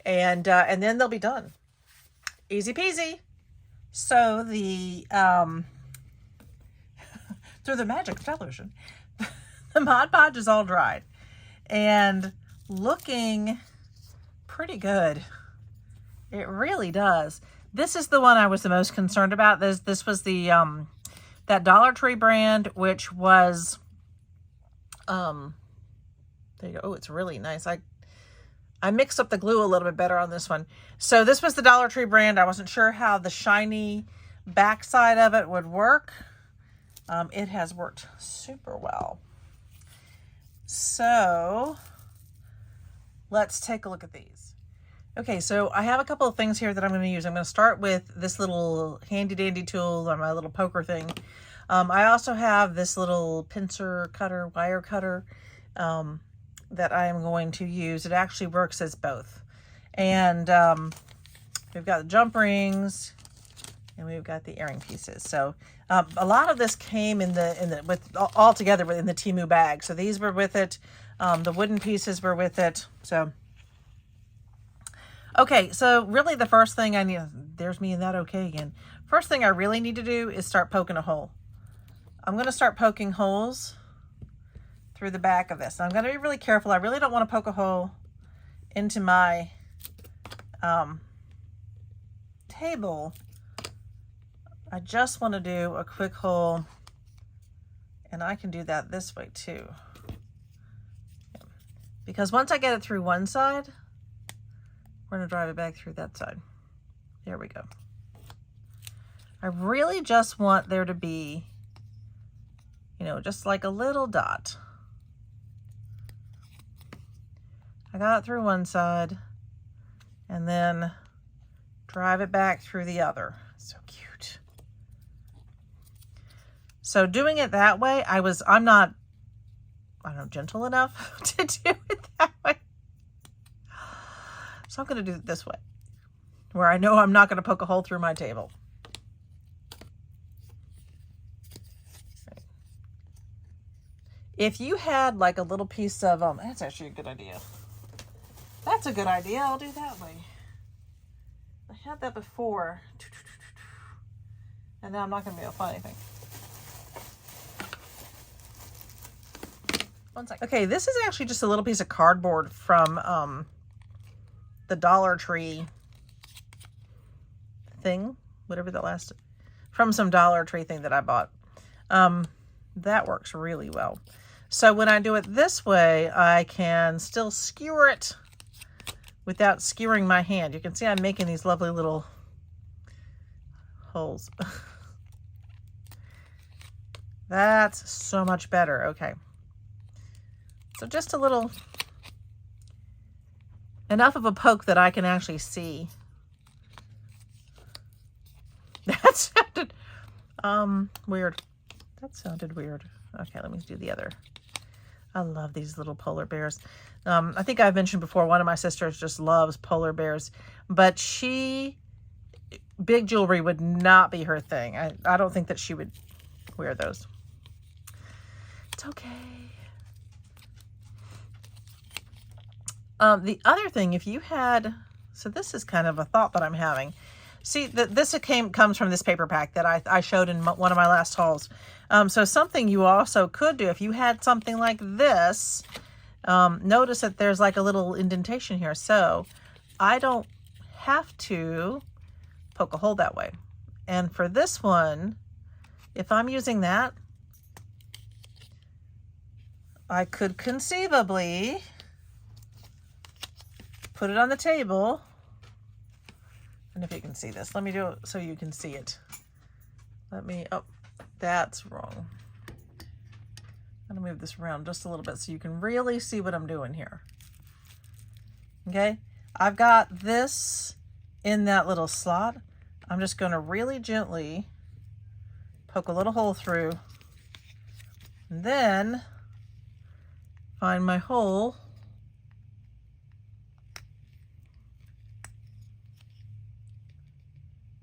And then they'll be done. Easy peasy. So the, through the magic of television, the Mod Podge is all dried and looking pretty good. It really does. This is the one I was the most concerned about. This was the, that Dollar Tree brand, which was, there you go. Oh, it's really nice. I mixed up the glue a little bit better on this one. So this was the Dollar Tree brand. I wasn't sure how the shiny backside of it would work. It has worked super well. So let's take a look at these. Okay, so I have a couple of things here that I'm going to use. I'm going to start with this little handy dandy tool on my little poker thing. I also have this little pincer cutter, wire cutter, that I am going to use. It actually works as both. And we've got the jump rings, and we've got the earring pieces. So a lot of this came in the with all together within the Temu bag. So these were with it. The wooden pieces were with it. So okay, so really the first thing I need, there's me in that okay again. First thing I really need to do is start poking a hole. I'm going to start poking holes through the back of this. I'm going to be really careful. I really don't want to poke a hole into my table. I just want to do a quick hole, and I can do that this way too. Because once I get it through one side, we're going to drive it back through that side. There we go. I really just want there to be, you know, just like a little dot. I got it through one side and then drive it back through the other. So cute. So doing it that way, I'm not, I don't know, gentle enough to do it that way. So I'm going to do it this way, where I know I'm not going to poke a hole through my table. If you had like a little piece of, that's actually a good idea. That's a good idea. I'll do that way. I had that before. And now I'm not going to be able to find anything. One second. Okay, this is actually just a little piece of cardboard from the Dollar Tree thing. Whatever that last... From some Dollar Tree thing that I bought. That works really well. So when I do it this way, I can still skewer it without skewering my hand. You can see I'm making these lovely little holes. That's so much better. Okay. So just a little, enough of a poke that I can actually see. That sounded weird. That sounded weird. Okay, let me do the other. I love these little polar bears. I think I've mentioned before, one of my sisters just loves polar bears, but big jewelry would not be her thing. I don't think that she would wear those. It's okay. The other thing, if you had, so this is kind of a thought that I'm having. See, this comes from this paper pack that I showed in one of my last hauls. So something you also could do, if you had something like this, notice that there's like a little indentation here. So I don't have to poke a hole that way. And for this one, if I'm using that, I could conceivably put it on the table. And if you can see this, let me do it so you can see it. Oh, that's wrong. I'm gonna move this around just a little bit so you can really see what I'm doing here. Okay, I've got this in that little slot. I'm just gonna really gently poke a little hole through, and then find my hole.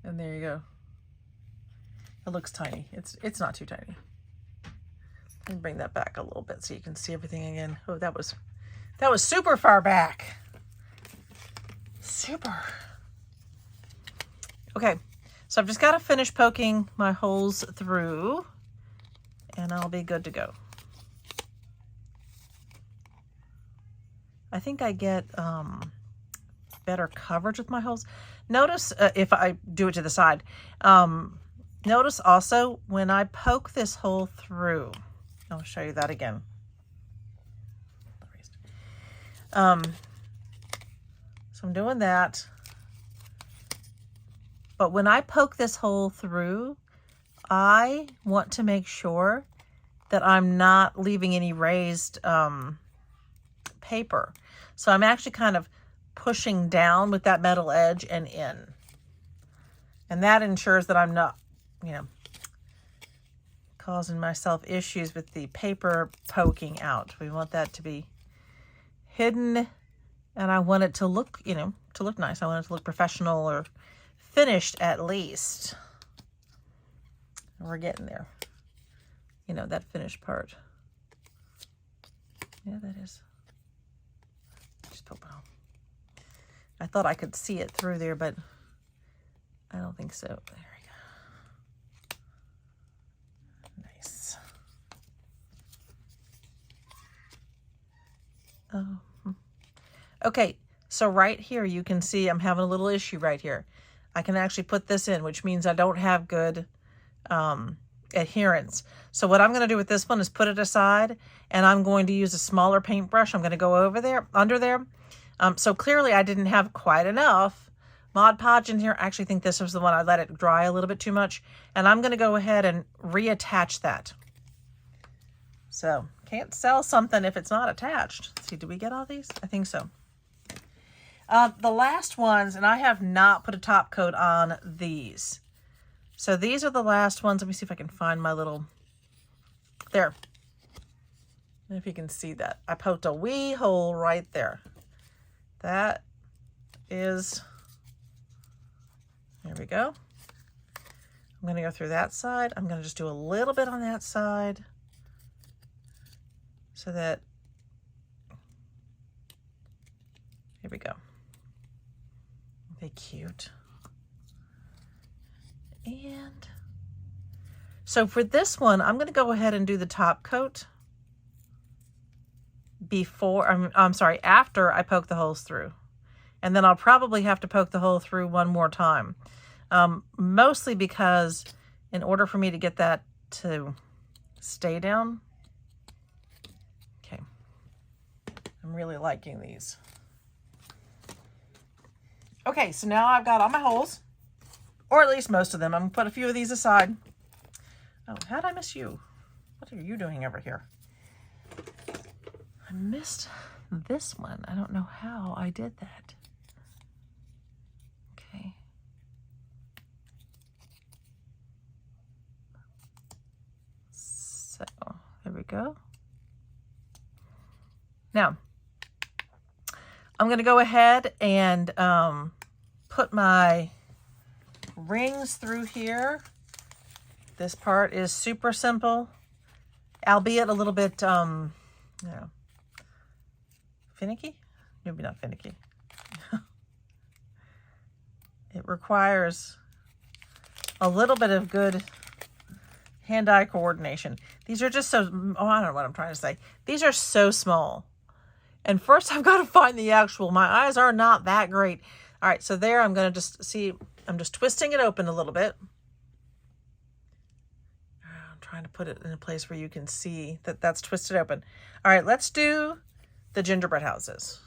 And there you go. It looks tiny. It's not too tiny. Let me bring that back a little bit so you can see everything again. Oh, that was super far back. Super. Okay, so I've just got to finish poking my holes through and I'll be good to go. I think I get better coverage with my holes. Notice if I do it to the side, notice also when I poke this hole through, I'll show you that again. So I'm doing that. But when I poke this hole through, I want to make sure that I'm not leaving any raised paper. So I'm actually kind of pushing down with that metal edge and in. And that ensures that I'm not, causing myself issues with the paper poking out. We want that to be hidden, and I want it to look, to look nice. I want it to look professional or finished at least. We're getting there. That finished part. Yeah, that is. Just poke it on. I thought I could see it through there, but I don't think so. There we go. Nice. Okay, so right here you can see I'm having a little issue right here. I can actually put this in, which means I don't have good adherence. So what I'm going to do with this one is put it aside, and I'm going to use a smaller paintbrush. I'm going to go under there. So clearly I didn't have quite enough Mod Podge in here. I actually think this was the one I let it dry a little bit too much, and I'm going to go ahead and reattach that. So can't sell something if it's not attached. Let's see, did we get all these? I think so. The last ones, and I have not put a top coat on these. So these are the last ones. Let me see if I can find my little, there. If you can see that. I poked a wee hole right there. That is, there we go. I'm going to go through that side. I'm going to just do a little bit on that side so that, here we go. They're cute. And so for this one, I'm going to go ahead and do the top coat before, I'm sorry, after I poke the holes through. And then I'll probably have to poke the hole through one more time. Mostly because in order for me to get that to stay down. Okay. I'm really liking these. Okay, so now I've got all my holes, or at least most of them. I'm going to put a few of these aside. Oh, how'd I miss you? What are you doing over here? I missed this one. I don't know how I did that. Okay. So, there we go. Now, I'm going to go ahead and put my rings through here. This part is super simple, albeit a little bit, finicky? Maybe not finicky. It requires a little bit of good hand-eye coordination. These are just so, I don't know what I'm trying to say. These are so small. And first I've got to find the actual, my eyes are not that great. All right, so there I'm going to just see, I'm just twisting it open a little bit. I'm trying to put it in a place where you can see that that's twisted open. All right, let's do the gingerbread houses.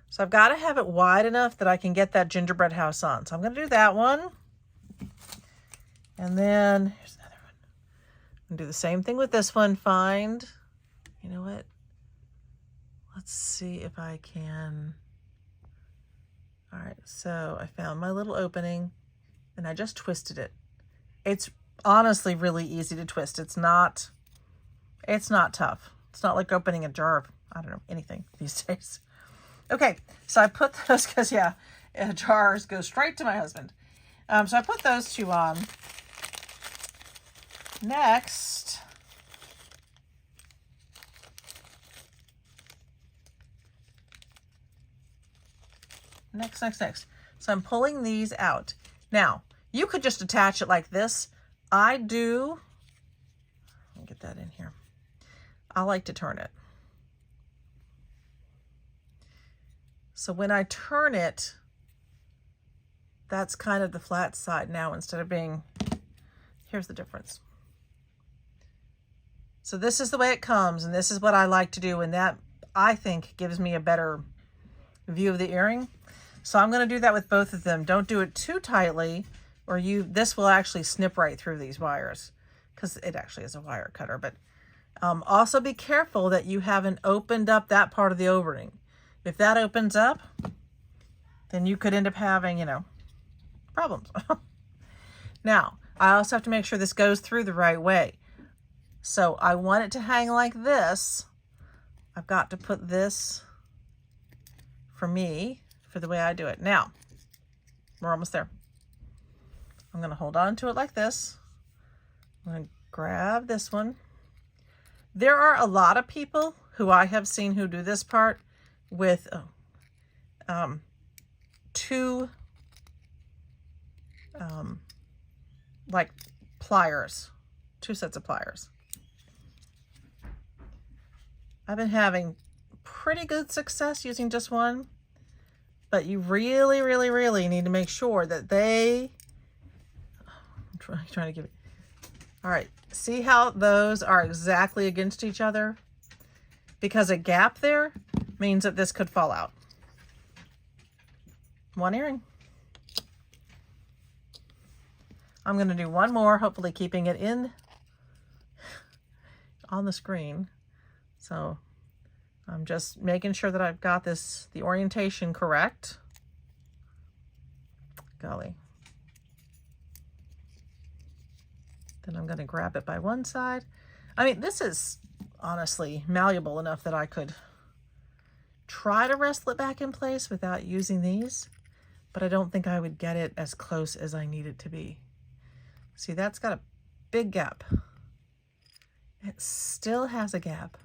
So I've got to have it wide enough that I can get that gingerbread house on. So I'm going to do that one. And then here's another one. I'm going to do the same thing with this one. Find, you know what? Let's see if I can. All right, so I found my little opening and I just twisted it. It's honestly really easy to twist. It's not tough. It's not like opening a jar of, I don't know, anything these days. Okay, so I put those, because yeah, jars go straight to my husband. So I put those two on. Next, next. So I'm pulling these out. Now, you could just attach it like this. I do, let me get that in here. I like to turn it. So when I turn it, that's kind of the flat side now instead of being, here's the difference. So this is the way it comes, and this is what I like to do, and that, I think, gives me a better view of the earring. So I'm going to do that with both of them. Don't do it too tightly, or this will actually snip right through these wires, because it actually is a wire cutter. But also be careful that you haven't opened up that part of the opening. If that opens up, then you could end up having, you know, problems. Now, I also have to make sure this goes through the right way. So I want it to hang like this. I've got to put this, for me, for the way I do it. Now, we're almost there. I'm going to hold on to it like this. I'm going to grab this one. There are a lot of people who I have seen who do this part with two like pliers, 2 sets of pliers. I've been having pretty good success using just one, but you really, really, really need to make sure that I'm trying to give it. All right, see how those are exactly against each other? Because a gap there means that this could fall out. One earring. I'm going to do one more, hopefully keeping it in on the screen. So I'm just making sure that I've got the orientation correct. Golly. Then I'm going to grab it by one side. I mean, this is honestly malleable enough that I could try to wrestle it back in place without using these, but I don't think I would get it as close as I need it to be. See, that's got a big gap. It still has a gap.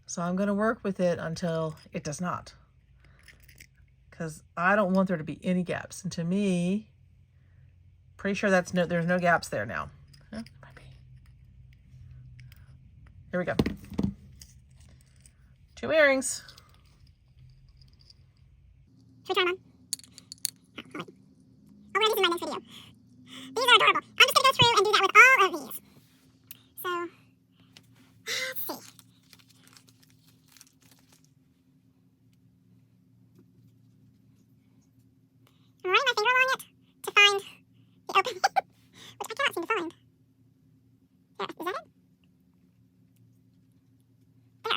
So I'm going to work with it until it does not, because I don't want there to be any gaps. And to me, pretty sure there's no gaps there now. Huh? Might be. Here we go. 2 earrings. Should we try them on? Oh, we're using my next video. These are adorable. I'm just going to go through and do that with all of these. So, let's see. I'm running my finger along it to find the opening, which I cannot seem to find. There, is that it? There.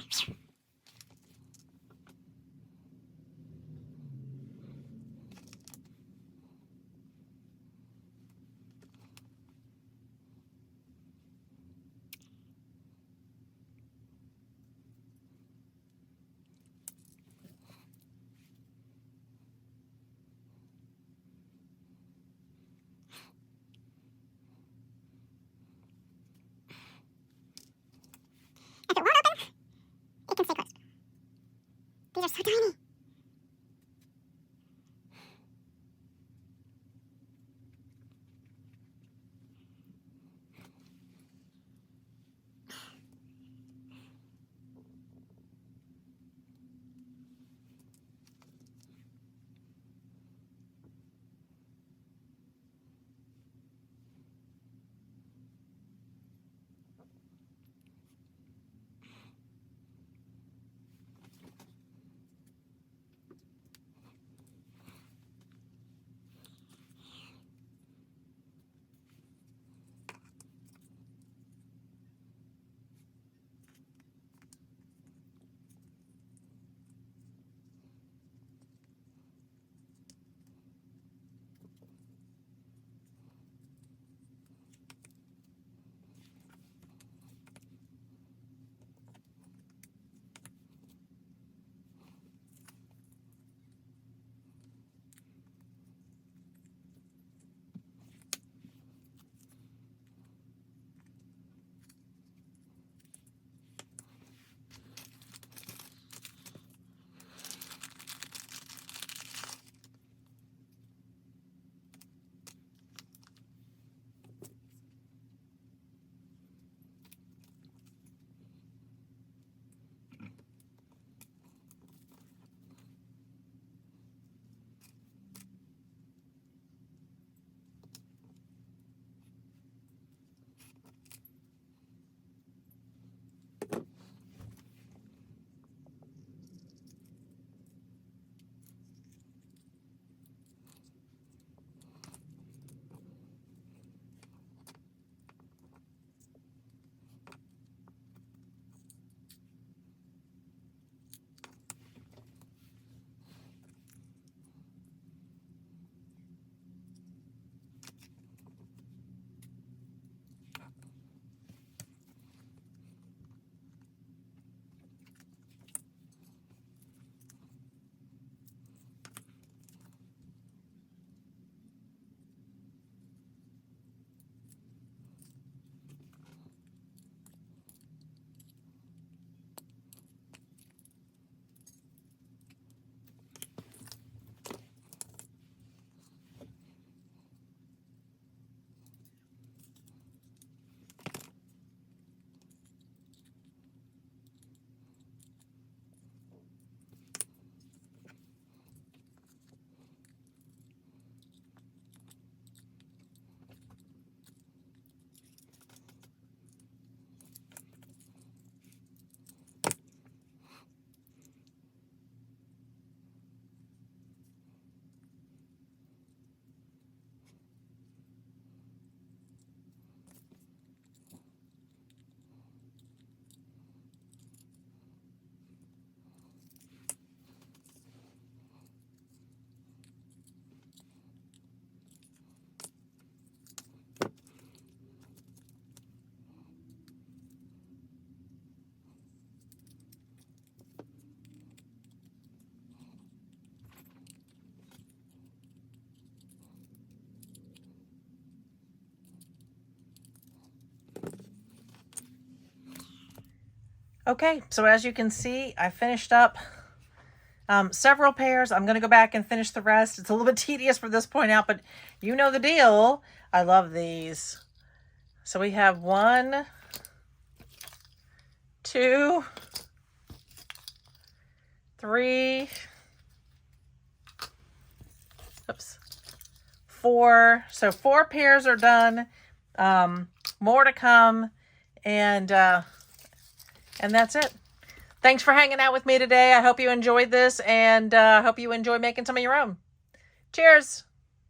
If it won't open, it can stay closed. These are so tiny. Okay, so as you can see, I finished up several pairs. I'm going to go back and finish the rest. It's a little bit tedious for this point out, but you know the deal. I love these. So we have 1, 2, 3, oops, 4. So 4 pairs are done. More to come, and that's it. Thanks for hanging out with me today. I hope you enjoyed this, and hope you enjoy making some of your own. Cheers.